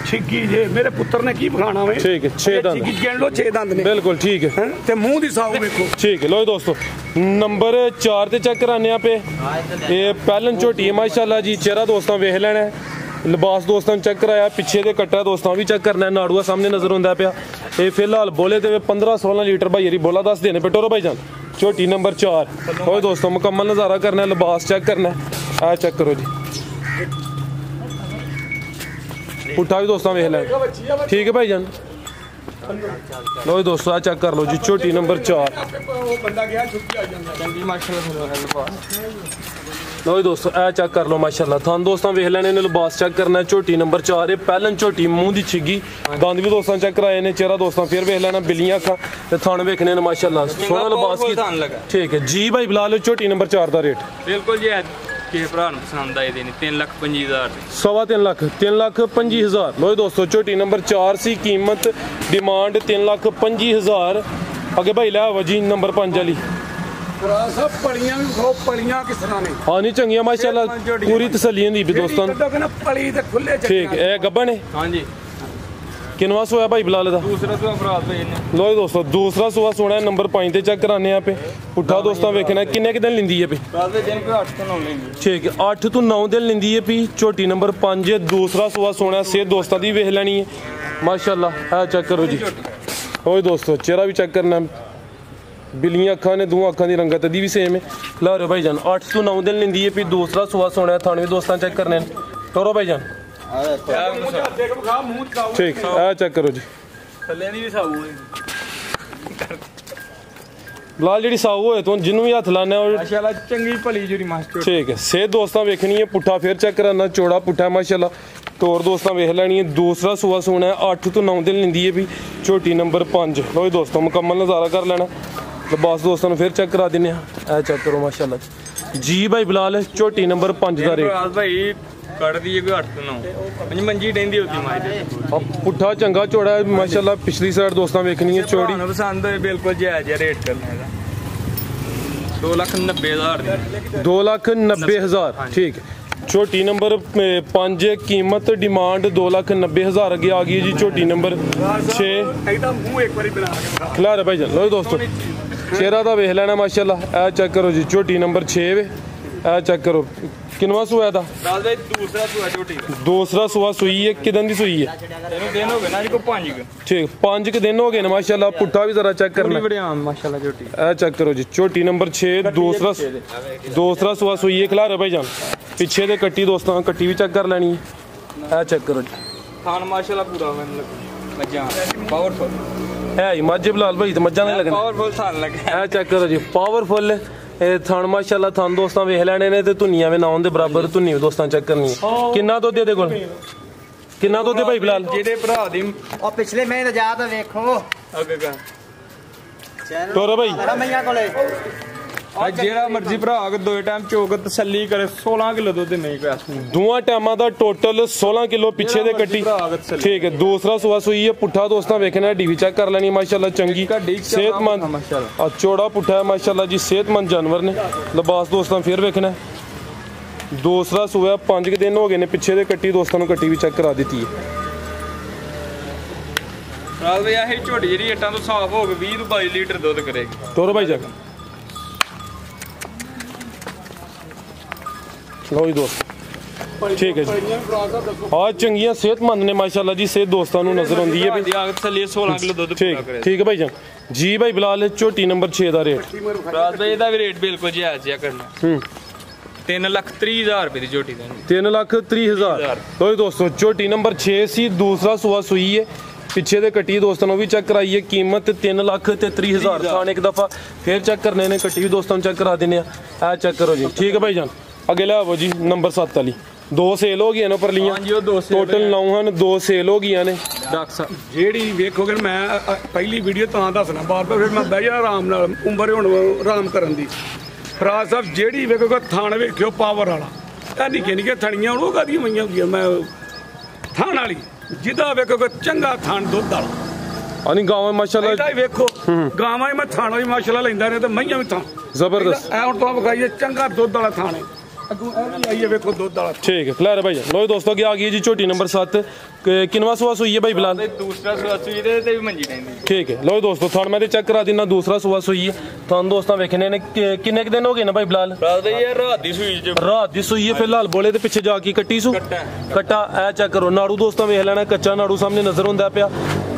छिग्गी जे मेरे पुत्र ने की बखाना वे ठीक है 6 दंद छिग्गी गिन लो 6 दंद ने बिल्कुल ठीक है ते मुंह दी साऊ देखो ठीक है लो दोस्तों नंबर 4 ते चेक कराने पे ये पहलन झोटी है माशाल्लाह जी चेहरा दोस्तों वेख लेना लिबास दोस्तों चेक कराया, पिछे दे कट्टा दोस्तों भी चेक करना है, नाड़ूआ सामने नजर आंदा पिया। ये फिलहाल बोले तो 15-16 लीटर भाई यरी बोला 10 देने पे टोरो भाईजान। झोटी नंबर 4 हो दोस्तों मुकम्मल नज़ारा करना है, लिबास चेक करना है, चेक करो जी। पुट्ठा भी दोस्तों वेख लें, ठीक है भाईजान। लो दोस्तों आ चेक कर लो जी, झोटी नंबर 4। लो दोस्तों ए चेक कर लो माशाल्लाह, थान दोस्तों वेख लेने ने, लिबास चेक करना है। झोटी नंबर 4 पहलन झोटी मूँह दी छिगी, दंद भी दोस्तों चेक कराए ने, चेहरा दोस्तों फिर वेख लेना, बिल्लियां अखां ते थान वेखने ने माशाल्लाह, सोहना लिबास की। ठीक है जी भाई बिलाल, झोटी नंबर 4 का रेट बिल्कुल जी किसी भरा पसंद आए देनी 3,25,000 3,25,000। लो दोस्तों झोटी नंबर 4 सी, कीमत डिमांड 3,25,000। अगे भाई लै वजी नंबर 5 वाली हाँ नहीं चंगिया माशाल्लाह, पूरी तसल्ली होंदी भी दोस्तों। ठीक है गब्बन है हाँ जी। किनवा सोया भाई बिलाल दा? दूसरा सुआ भरा लो दोस्तों दूसरा सुआ सोना है, नंबर 5 ते चेक कराने आप। पुट्ठा दोस्तों वेखना किन्ने दिन लिंदी है पे? ठीक है 8 तो 9 दिन लिंदी है पी। झोटी नंबर 5 है, दूसरा सुआ सोना, सेहत दोस्तों की वेख लैनी है माशाल्लाह। है चेक करो जी, हो दोस्तों चेहरा भी चेक करना, बिल्लियां अखां ने, दो अखां की रंगत दी भी सेम है। लो रे भाईजान 8 तो 9 दिन लिंदी है पी, दूसरा सुआ सोना है, थाने भी दोस्तों चेक करने टोरो भाईजान। ठीक है चेक करो जी, लाल जी साऊ होए तो जिन्हों भी हथ लाने चंगी भली जुड़ी मास्टर। ठीक है सेहत दोस्तों वेखनी है, पुट्ठा फिर चेक कराना, चौड़ा पुट्ठा है माशाल्लाह, तौर दोस्तों वेख लैनी है। दूसरा सुआ सोना है, 8 तो 9 दिन लिंदी है भी। झोटी नंबर 5 लो दोस्तों मुकम्मल नज़ारा कर लेना, लिबास दोस्तों फिर चेक करा देने। ऐ चेक करो माशाल्लाह जी भाई बिलाल, झोटी नंबर 5 का रेट भाई कट दी है 8 तो 9 मंजी डेंदी होती माई। पुट्ठा चंगा चौड़ा है माशाल्लाह, पिछली साइड दोस्तों वेखनी है चौड़ी पसंद है बिल्कुल जायज रेट करने का 2,90,000 2,90,000। ठीक है झोटी नंबर 5 कीमत डिमांड 2,90,000 अगे आ गई जी। झोटी नंबर 6 खिला रहा भाई लो दोस्तों चेहरा तो वेख लेना माशाल्लाह। ए चेक करो जी, झोटी नंबर 6 वे, ए चेक करो किनवा सुआ था? दूसरा सुआ सुई है, किदन दी सुई है? ठीक 5 के दिन हो गए ना माशाल्लाह। पुट्ठा भी जरा चेक करना माशाल्लाह झोटी। ए चेक करो जी, झोटी नंबर 6 दूसरा सुआ सुई है, खिला रहे भाई जान। पिछे दे कट्टी दोस्तों, कट्टी भी चेक कर लेनी है। ए चेक करो जी, थान माशाल्लाह पूरा पावरफुल है ही मज्ज बिलाल भाई तो मज्जा नहीं लगना, पावरफुल थान लगे। ए चेक करो जी पावरफुल थान माशाल्लाह, थान दोस्तों वेख लेने ने, धुनिया में नाउन दे बराबर धुनी भी दोस्तों चेक करनी है। किन्ना दुध दे कोल? किन्ना दुध भाई बिलाल? जेदे भरा दी ओ पिछले महीने जा तो देखो अगे का टोरो भाई मैया कोले जेड़ा मर्जी भरा के दो टाइम चोक तसल्ली करे 16 किलो दुध नहीं पे दोवां टाइमां दा टोटल 16 किलो पिछे दे कट्टी। ठीक है दूसरा सुआ सुई है, पुट्ठा दोस्तों वेखना, डी चेक कर लेनी माशाल्लाह, चंगी सेहतमंद और चौड़ा पुट्ठा है माशाल्लाह जी, सेहतमंद जानवर ने। लिबास दोस्तों फिर वेखना, दूसरा सुआ 5 के दिन हो गए ने, पिछे दे कट्टी दोस्तों कट्टी भी चेक करा दी है। रात भैया ही झोटी जी इट्टां तो साफ हो गई 20 22 लीटर दुध करेगी। टोरो भाई जाकर लो जी दोस्त ठीक है जी, हाँ चंगिया सेहतमंद ने माशाल्लाह जी, सेहत दोस्तों नजर आती है। 16 किलो दुध ठीक है भाई जान जी। भाई बिलाल झोटी नंबर 6 का रेट? रात भाई दा भी रेट बिल्कुल जायज करना 3,30,000 रुपए की झोटी देनी 3,30,000। लो दोस्तों झोटी नंबर 6 सी, दूसरा सुआ सुई है, पिछे दे कट्टी दोस्तों भी चेक कराइए, कीमत 3,30,000। थाने एक दफा फिर चेक करने ने, कट्टी भी दोस्तों चेक करा देने। आ चेक करो जी, ठीक है भाई जान। अगे लो जी नंबर 7 वाली 2 सेल हो गई परलियां, टोटल 9 हैं, 2 सेल हो गई ने। डॉक्टर साहब जेड़ी वेखोगे मैं पहली वीडियो तां दसना बार बार, फिर मैं बह जाना आराम नाल, उम्र हुण आराम करन दी। फराज साहब जेड़ी वेखोगे थान वेखियो पावर वाला, ए निक्के निक्के थणियां हुण कादियां मईयां होंदियां, मैं थान वाली जिदा वेखोगे चंगा थान दुध वाला। अनि गांव में माशाल्लाह इदा वेखो गावां में मैं थान भी माशाल्लाह लैंदा ने ते मईयां भी थान जबरदस्त। ए हुण तो विखाइए चंगा दुध वाला थान है, ਅੱਗੋਂ ਇਹ ਵੀ ਆਈ ਹੈ ਵੇਖੋ ਦੁੱਧ ਵਾਲਾ। ठीक है क्लियर है भाई लो दोस्तों क्या आ गई है जी झोटी नंबर 7 किनवा सुआ सुई है भाई बिलाल दूसरा सुआ सुई दे ते भी मंजी नहीं ठीक है लो दोस्तों थान मैं चेक करा देना दूसरा सुआ सुई है थान दोस्तों वेखने ने किन्ने दिन हो गए ना भाई बिलाल रात दी सुई है फिलहाल बोले ते पिछे जाके कट्टी सू कट्टा ए चेक करो नाड़ू दोस्तों वेख लेना कच्चा नाड़ू सामने नजर होंदा पिया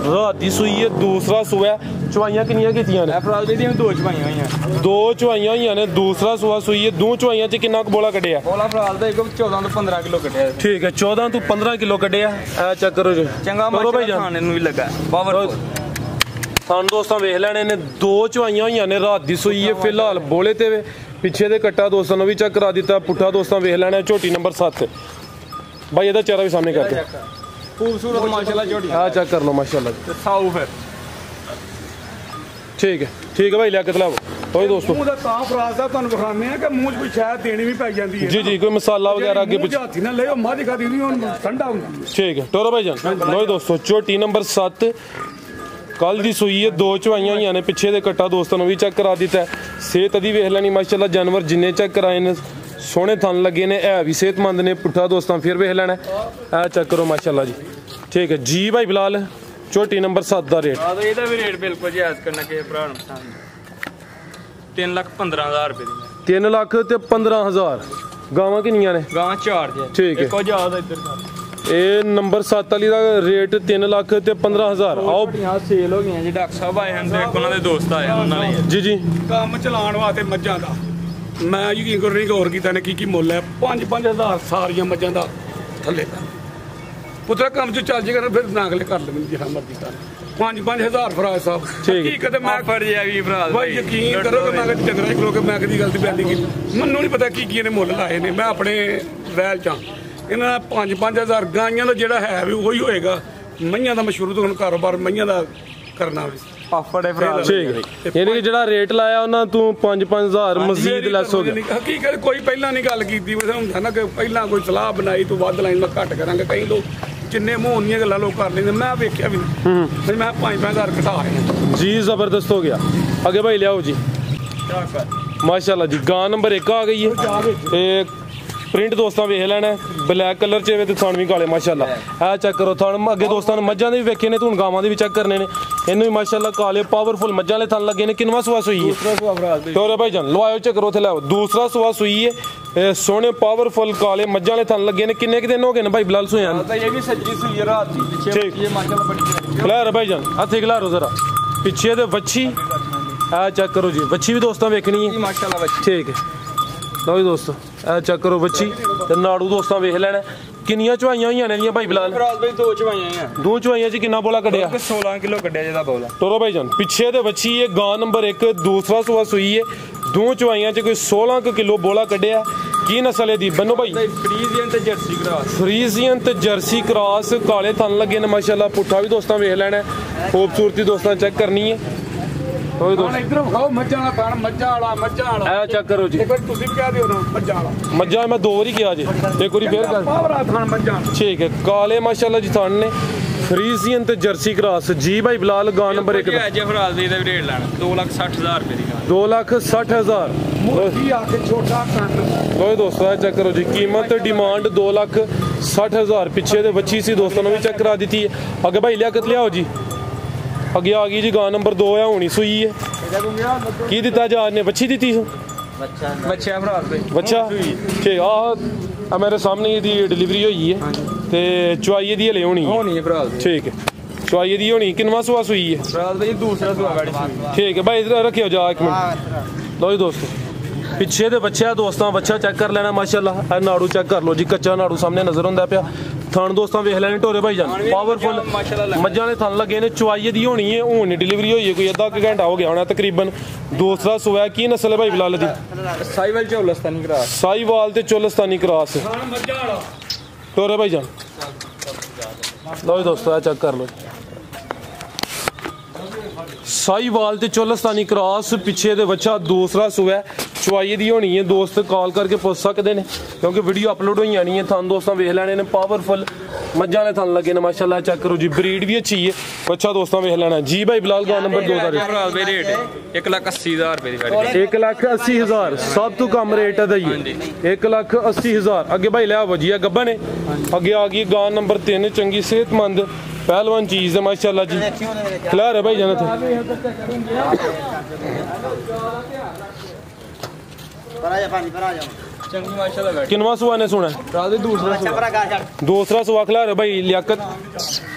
रात दी सुई है दूसरा सुआ चवाइयां किन्नियां कीतियां ने अफराल दी दो चवाइयां होईयां दो चवाइयां होईयां ने दूसरा सुआ सुई है दो चवाइयां च किन्ना बोला कड्डिया बोला अफराल दा 14 तो 15 किलो कड्डिया ठीक है 14 तो 15 किलो कड्डिया ए चेक करो जी चंगा भाई खाने नु भी लगा पावर थान दोस्तों वेख लेने ने दो चवाइयां होईयां ने रात दी सुई है फिलहाल बोले ते पिछे दे कट्टा दोस्तों ने भी चेक करा दिता पुट्ठा दोस्तों वेख लेना झोटी नंबर 7 भाई ਇਹਦਾ चेहरा भी सामने करके खूबसूरत माशाल्लाह झोटी आ चेक कर लो माशाल्लाह साऊ फिर ठीक है भाई लिया कितना तो दोस्तों ਮੂੰਹ ਦਾ ਤਾਂ ਫਰਾਜ਼ ਦਾ ਤੁਹਾਨੂੰ ਵਿਖਾਉਂਦੇ ਆ ਕਿ ਮੂੰਹ 'ਚ ਕੋਈ ਸ਼ਾਇਦ ਦੇਣੀ ਵੀ ਪੈ ਜਾਂਦੀ ਹੈ जी कोई मसाला वगैरह आगे पीछे ਹਾਥੀ ਨਾਲ ਲਿਓ ਮਾਝੀ ਖਾਦੀ ਨਹੀਂ ਹੁਣ ਠੰਡਾ ਹੁੰਦਾ ठीक है टोरो भाई जान लो दोस्तों झोटी नंबर 7 कल दी सुई है दो चवाइयां होईयां ने पिछे दे कट्टा दोस्तों ने भी चेक करा दिता है सेहत अदी वेख लैनी माशाल्लाह जानवर जिन्ने चेक कराए ने सोहने थन लगे ने है भी सेहतमंद ने पुट्ठा दोस्तों फिर वेख लेना है चेक करो माशाल्लाह जी ठीक है जी भाई बिलाल झोटी नंबर 7 का रेट ਇਹਦਾ ਵੀ ਰੇਟ ਬਿਲਕੁਲ ਜਾਇਜ਼ ਕਰਨਾ ਕਿ ਭਰਾ ਨੂੰ ਪਸੰਦ 3,15,000 रुपए दी 3,15,000 गावां किन्नियां ने गां 4 जे ठीक है ਇੱਕੋ ਜ਼ਿਆਦਾ ਇੱਧਰ ਇਹ ਨੰਬਰ 7 ਵਾਲੀ ਦਾ ਰੇਟ 3,15,000 ਆਓ ਯਾਰ ਸੇਲ ਹੋ ਗਈਆਂ ਜੀ ਡਾਕਟਰ ਸਾਹਿਬ ਆਏ ਹਨ ਤੇ ਉਹਨਾਂ ਦੇ ਦੋਸਤ ਆਏ ਉਹਨਾਂ ਨਾਲ ਜੀ ਕੰਮ ਚਲਾਉਣ ਵਾਸਤੇ ਮੱਝਾਂ ਦਾ ਮੈਂ ਯਕੀਨ ਕਰੋ ਨਹੀਂ ਗੌਰ ਕੀਤਾ ਨੇ ਕੀ ਮੁੱਲ ਹੈ 5-5000 ਸਾਰੀਆਂ ਮੱਝਾਂ ਦਾ ਥੱਲੇ ਪੁੱਤਰਾ ਕੰਮ ਚ ਚੱਲ ਜੇਗਾ ਫਿਰ ਨਾਗਲੇ ਕਰ ਲੈਣ ਜਿਹੜਾ ਮਰਜ਼ੀ ਕਰ 5-5000 ਫਰਾਜ਼ ਸਾਹਿਬ ਠੀਕ ਹੈ ਤੇ ਮੈਂ ਫੜ ਜਿਆ ਵੀ ਫਰਾਜ਼ ਭਾਈ ਯਕੀਨ ਕਰੋ ਕਿ ਮੈਂ ਕਦੀ ਚੰਦਰਾ ਖਲੋ ਕੇ ਮੈਂ ਕਦੀ ਗਲਤੀ ਬੈਠੀ ਕੀਤੀ ਮੈਨੂੰ ਨਹੀਂ ਪਤਾ ਕੀ ਇਹਨੇ ਮੁੱਲ ਲਾਏ ਨੇ ਮੈਂ ਆਪਣੇ ਵੈਲ ਚ ਇਹਨਾਂ 5-5000 ਗਾਈਆਂ ਦਾ ਜਿਹੜਾ ਹੈ ਵੀ ਉਹੀ ਹੋਏਗਾ ਮਈਆਂ ਦਾ ਮਸ਼ਹੂਰ ਤੋਂ ਹੁਣ ਕਾਰੋਬਾਰ ਮਈਆਂ ਦਾ ਕਰਨਾ ਵੀ ਪਾਫੜੇ ਫਰਾਜ਼ ਠੀਕ ਯਾਨੀ ਕਿ ਜਿਹੜਾ ਰੇਟ ਲਾਇਆ ਉਹਨਾਂ ਤੂੰ 5-5000 ਮਜ਼ੀਦ ਲੈਸ ਹੋ ਗਿਆ ਹਕੀਕਤ ਕੋਈ ਪਹਿਲਾਂ ਨਹੀਂ ਗੱਲ ਕੀਤੀ ਹੁੰਦਾ ਨਾ ਕਿ ਪਹਿਲਾਂ ਕੋਈ ਸਲਾਹ ਬਣਾਈ ਤੂੰ ਵੱਧ ਲਾਈਨ ਮੈਂ ਘੱਟ ਕਰਾਂਗਾ ਕਈ ਲੋਕ ਜਿੰਨੇ ਮੂੰਹ ਦੀਆਂ ਗੱਲਾਂ ਲੋਕ ਕਰ ਲੈਂਦੇ ਮੈਂ ਵੇਖਿਆ ਵੀ ਨਹੀਂ ਮੈਂ 5-5000 ਘਟਾ ਆਇਆ जी जबरदस्त हो गया आगे भाई लियाओ जी माशाल्लाह जी गां नंबर 1 आ गई है प्रिंट दोस्तों वेख लेना ब्लैक कलर च ते थान भी काले माशाल्लाह ए चेक करो थान अगे दोस्तों ने मज्जां दे भी वेखे ने ते हुण गावां दे भी चेक करने ने इन्नू भी माशाल्लाह काले पावरफुल मज्जां वाले थन लगे ने किनवा सुआ सुई है दूसरा सुआ फराज टोरे भाई जान लवाओ चेक करो थे लाओ दूसरा सुआ सुई है सोने पावरफुल काले मज्जां वाले थन लगे ने किन्ने दिन हो गए ने भाई बिलाल सुया ये भी सज्जी सुई रात दी पीछे ये माशाल्लाह बड़ी क्लियर भाई जान हाथ खिलारो जरा पीछे दे वच्छी आ चेक करो जी वच्छी भी दोस्तों वेखनी है माशाल्लाह बच्ची ठीक है लो जी दोस्तों ए चेक करो बच्ची ते नाड़ू दोस्तों वेख लेना किन्नियां चवाइयां होईयां ने ਦੀਆਂ ਭਾਈ ਬਿਲਾਲ ਫਰਾਜ਼ ਭਾਈ ਦੋ ਚਵਾਈਆਂ ਆ ਦੋ ਚਵਾਈਆਂ ਚ ਕਿੰਨਾ ਬੋਲਾ ਕੱਢਿਆ 16 ਕਿਲੋ ਕੱਢਿਆ ਜਿਹਦਾ ਬੋਲਾ ਟੋਰੋ ਭਾਈ ਜਾਨ ਪਿੱਛੇ ਦੇ ਬੱਚੀ ਹੈ ਗਾਂ ਨੰਬਰ 1 ਦੂਸਰਾ ਸੁਆ ਸੂਈ ਹੈ ਦੋ ਚਵਾਈਆਂ ਚ ਕੋਈ 16 ਕਿਲੋ ਬੋਲਾ ਕੱਢਿਆ ਕੀ ਨਸਲ ਹੈ ਦੀ ਬੰਨੋ ਭਾਈ ਫਰੀਜ਼ੀਅਨ ਤੇ ਜਰਸੀ ਕਰਾਸ ਫਰੀਜ਼ੀਅਨ ਤੇ ਜਰਸੀ ਕ੍ਰਾਸ ਕਾਲੇ ਥਣ ਲੱਗੇ ਨੇ ਮਾਸ਼ਾਅੱਲਾ ਪੁੱਠਾ ਵੀ ਦੋਸਤਾਂ ਵੇਖ ਲੈਣਾ ਖੂਬਸੂਰਤੀ ਦੋਸਤਾਂ ਚੈੱਕ ਕਰਨੀ ਹੈ ਓਏ ਦੋਸਤ ਇਧਰੋਂ ਖਾਓ ਮੱਝਾਂ ਵਾਲਾ ਪਾਣ ਮੱਝਾਂ ਵਾਲਾ ਆ ਚੈੱਕ ਕਰੋ ਜੀ ਇੱਕ ਵਾਰ ਤੁਸੀਂ ਵੀ ਕਹਿ ਦਿਓ ਨਾ ਮੱਝਾਂ ਵਾਲਾ ਮੱਝਾਂ ਮੈਂ ਦੋ ਵਾਰੀ ਕਿਹਾ ਜੀ ਇੱਕ ਵਾਰੀ ਫੇਰ ਕਰ ਪਾਵਰਾ ਥਾਣ ਮੱਝਾਂ ਠੀਕ ਹੈ ਕਾਲੇ ਮਾਸ਼ਾਅੱਲਾ ਜੀ ਥਣ ਨੇ ਫਰੀਜ਼ੀਅਨ ਤੇ ਜਰਸੀ ਕ੍ਰਾਸ ਜੀ ਭਾਈ ਬਿਲਾਲ ਗਾਂ ਨੰਬਰ 1 ਦਾ ਜੇ ਫਰਾਜ਼ ਦੀ ਦਾ ਰੇਟ ਲੈਣਾ 2,60,000 ਰੁਪਏ ਦੀ 2,60,000 ਮੋਟੀ ਆ ਕੇ ਛੋਟਾ ਕੰਨ ਓਏ ਦੋਸਤੋ ਚੈੱਕ ਕਰੋ ਜੀ कीमत डिमांड 2,60,000 पीछे दे बच्ची सी दोस्तों ने भी चेक करा दी थी आगे भाई लियाकत लियाओ जी अगे आ गई जी गां नंबर 2 है होनी सुई है की दिता जा ने बच्ची दी थी बच्चा फराज भाई बच्चा ठीक आ मेरे सामने दी डिलीवरी हुई है ते चवाई दी हले होनी है फराज ठीक है चवाई दी होनी किनवा सुआ सुई है फराज भाई दूसरा सुआ गाड़ी ठीक है भाई इधर रखियो जा एक मिनट लो जी दोस्तों पिछे दे बच्चे दोस्तों बच्चा चेक कर लेना माशाल्लाह नाड़ू चेक कर लो जी कच्चा नाड़ू सामने नजर होंदा पिया थान दोस्तों वेख लेने टोरे भाई जान पावरफुल मज्जां ने थन लगे ने चवाई दी होनी है हुन डिलीवरी होई है कोई आधा घंटा हो गया होना तकरीबन दूसरा सुआ की नस्ल है भाई बिलाल दी साहिवाल चोलस्तानी क्रॉस साहिवाल ते चोलस्तानी क्रॉस टोरे भाई जान लो दोस्तों चेक कर लो साहीवाल ते चोलस्तानी क्रॉस पिछे दे बच्चा दूसरा सूआ चवाई दी होनी है। दोस्त कॉल करके पूछ सकते हैं क्योंकि वीडियो अपलोड हो जानी है। थान दोस्तों वेख लैने ने पावरफुल मज्जा ने थान लगे ने माशाल्लाह। चेक करो जी ब्रीड भी अच्छी है। बच्चा दोस्तों वेख लेना जी भाई बिलाल गांव नंबर 2 का रेट 1,80,000 रुपए दी 1,80,000 सब तो कम रेट है दई 1,80,000। अगे भाई लिया वजिया गब्बा ने अगे आ गई गांव नंबर 3 चंगी सेहतमंद पहलवान चीज है माशाल्लाह जी। खिला रहे भाई जाना था किनवा सुहा ने सुना दूसरा सुहा खिला रहे भाई लियाकत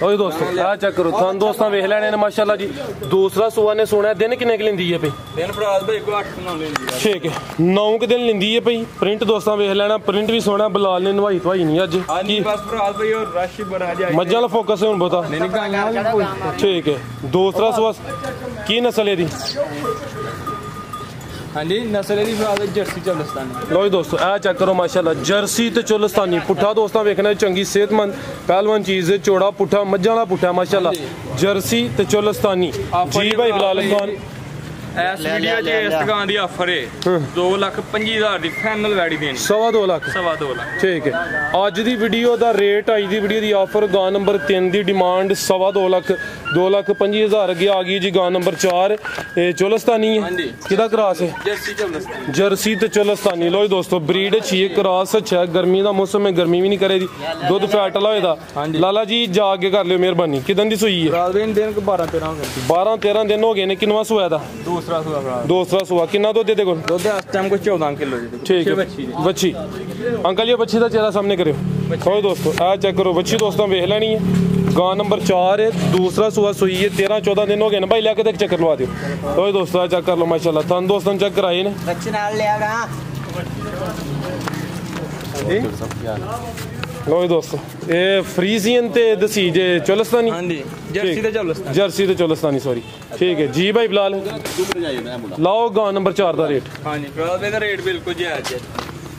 ओए दोस्तों आ चेक करो थान दोस्तों वेख लेने ने माशाल्लाह जी। दूसरा सुहा ने सुना दिन किन्ने की लेंदी है भाई दिन फराज भाई को 8-9 लेंदी है। ठीक है 9 के दिन लेंदी है भाई। प्रिंट दोस्तों वेख लेना प्रिंट भी सोना बिलाल ने नवाई धवाई नहीं अज हां बस फराज भाई और रश बड़ा जाए मज्जा वाला फोकस है हुन बता नहीं गायां। ठीक है दूसरा सुहा की नस्ल है दी हाँ जी नस्ल दी फराज जर्सी चोलस्तानी। लो दोस्तों आ चेक करो माशाल्लाह जर्सी ते चोलस्तानी पुट्ठा दोस्तों वेखना चंगी सेहतमंद पहलवान चीज है चौड़ा पुट्ठा मज्जा वाला पुट्ठा माशाल्लाह जर्सी ते चोलस्तानी जी भाई बिलाल खान। इस वीडियो च इस दुकान दी ऑफर है 2,25,000 दी फाइनल वैडी देनी 2.5 लाख 2.5 लाख। ठीक है अज दी वीडियो दा rate I the video the offer गां नंबर 3 दी डिमांड 2.5 लाख 2,25,000 अगे आ गई जी। गां नंबर 4 चोलस्तानी है किदा क्रॉस है जर्सी ते चोलस्तानी। लो दोस्तों ब्रीड अच्छी है क्रॉस अच्छा है। गर्मी का मौसम है गर्मी भी नहीं करे दी दुध फैट वाला होएदा। लाला जी जा के कर लियो मेहरबानी किदन दी सूई है 12-13 दिन हो गए ने। किनवा सूआ दा दूसरा सुहा कितना दुध दे को दुध इस टाइम को 14 किलो जी। ठीक है बच्ची अंकल ये बच्ची का चेहरा सामने करो खोलो दोस्तों आ चेक करो बच्ची दोस्तों वेख लेनी है। गां नंबर 4 है दूसरा सुहा सुई है 13-14 दिन हो गए ना भाई लेके तक चेक करवा दियो। तो दोस्तों चेक कर लो माशाल्लाह थान दोस्तों चेक कराए ने लो दोस्तों ये फ्रीजियन ते दसी जे चोलस्तानी हां जी जर्सी ते चोलस्तानी सॉरी। ठीक है जी भाई बिलाल लाओ गां नंबर 4 दा रेट। हां जी बिलाल दा रेट बिल्कुल जायज है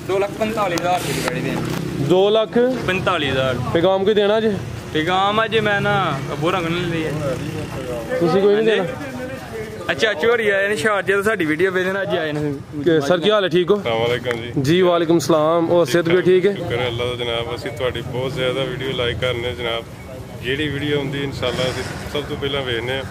2,45,000 की गाड़ी देनी 2,45,000 पैगाम कोई देना जे पैगाम अज मैं ना अबू रंग नहीं ली है तुसी कोई नहीं देना। अच्छा चोरी आए ने शारजा तो साडी वीडियो भेजना अज आए ने सर क्या हाल है ठीक हो अस्सलाम वालेकुम जी जी वालेकुम सलाम और सेहत भी ठीक है शुक्र है अल्लाह दा जनाब ਅਸੀਂ ਤੁਹਾਡੀ ਬਹੁਤ ਜ਼ਿਆਦਾ ਵੀਡੀਓ ਲਾਈਕ ਕਰਨੇ ਜਨਾਬ ਜਿਹੜੀ ਵੀਡੀਓ ਹੁੰਦੀ ਇਨਸ਼ਾਅੱਲਾ ਅਸੀਂ ਸਭ ਤੋਂ ਪਹਿਲਾਂ ਵੇਖਨੇ ਆ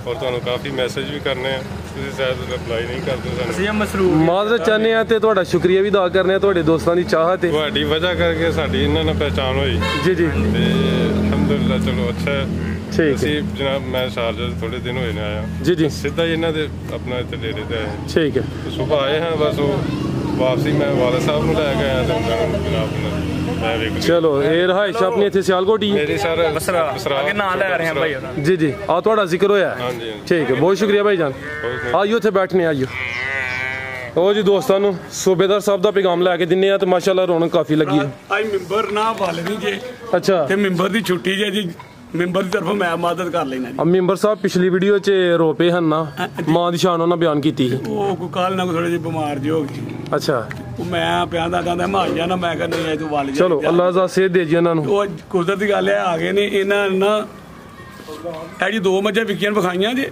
ਔਰ ਤੁਹਾਨੂੰ ਕਾਫੀ ਮੈਸੇਜ ਵੀ ਕਰਨੇ ਆ ਤੁਸੀਂ ਸ਼ਾਇਦ ਰਿਪਲਾਈ ਨਹੀਂ ਕਰਦੇ ਸਾਨੂੰ ਅਸੀਂ ਮਸਰੂਫ ਮਾਜ਼ਰਤ ਚਾਹਨੇ ਆ ਤੇ ਤੁਹਾਡਾ ਸ਼ੁਕਰੀਆ ਵੀ ਅਦਾ ਕਰਨੇ ਆ ਤੁਹਾਡੇ ਦੋਸਤਾਂ ਦੀ ਚਾਹਤ ਹੈ ਤੁਹਾਡੀ ਵਜ੍ਹਾ ਕਰਕੇ ਸਾਡੀ ਇਹਨਾਂ ਨਾਲ ਪਹਿਚਾਣ ਹੋਈ ਜੀ ਜੀ ਤੇ ਅਲਹਮਦੁਲਿਲਾ ਚਲੋ ਅੱਛਾ ਹੈ। ठीक है ਅਸੀਂ ਜਨਾਬ ਮੈਂ ਸ਼ਾਰਜਾ ਥੋੜੇ ਦਿਨ ਹੋਏ ਨੇ ਆਇਆ जी जी ਸਿੱਧਾ ਹੀ ਇਹਨਾਂ ਦੇ ਆਪਣਾ ਇੱਥੇ ਡੇਰੇ ਤੇ ਆਏ ठीक है ਸੁਬਹ ਆਏ ਹਾਂ ਬਸ ਉਹ ਵਾਪਸੀ ਮੈਂ ਵਾਲਾ ਸਾਹਿਬ ਨੂੰ ਲੈ ਕੇ ਆਇਆ ਤੇ ਜਨਾਬ ਮੈਂ ਵੇਖ चलो ये रहाइश अपनी इतने सियालकोट ही है ਮੇਰੀ ਸਰ ਬਸਰਾ ਅੱਗੇ ਨਾਂ ਲੈ ਰਹੇ ਹਾਂ ਭਾਈ ਉਹਨਾਂ जी जी आ थोड़ा जिक्र होया है हाँ जी, हाँ जी। ठीक है बहुत शुक्रिया भाई जान आइयो थे बैठने आइयो ओ जी दोस्तों नु सूबेदार साहब दा पैगाम लेके दिन्ने आ ते माशाल्लाह रौनक काफी लगी है। ਅੱਜ ਮੈਂਬਰ ਨਾ ਭਾਲ ਨਹੀਂ ਜੇ अच्छा ਤੇ ਮੈਂਬਰ ਦੀ ਛੁੱਟੀ ਜੇ ਜੀ ਮੈਂਬਰ ਦੀ ਤਰਫੋਂ ਮੈਂ ਮਦਦ ਕਰ ਲੈਣਾ ਜੀ। अब मेंबर साहब पिछली वीडियो च रोपे हन ना मां दी शान उन्होंने बयान की थी। ਉਹ ਕੋਈ ਕੱਲ ਨਾ ਥੋੜੇ ਜਿਹੇ ਬਿਮਾਰ ਜਿਹੇ ਹੋ ਗਏ अच्छा ਉਹ ਮੈਂ ਪਿਆਂਦਾ ਕਹਿੰਦਾ ਮੈਂ ਆ ਜਾਣਾ ਮੈਂ ਕਹਿੰਦਾ ਨਹੀਂ ਤੂੰ ਵੱਲ ਜਾ चलो अल्लाह दा सेहत दे जी उन्होंने ਉਹ ਕੁਦਰਤੀ ਗੱਲ ਹੈ ਆ ਗਏ ਨੇ ਇਹਨਾਂ ਨਾ ਇਹ ਜੀ 2 ਮੱਝਾਂ ਵਿਕੀਆਂ ਵਿਖਾਈਆਂ ਜੇ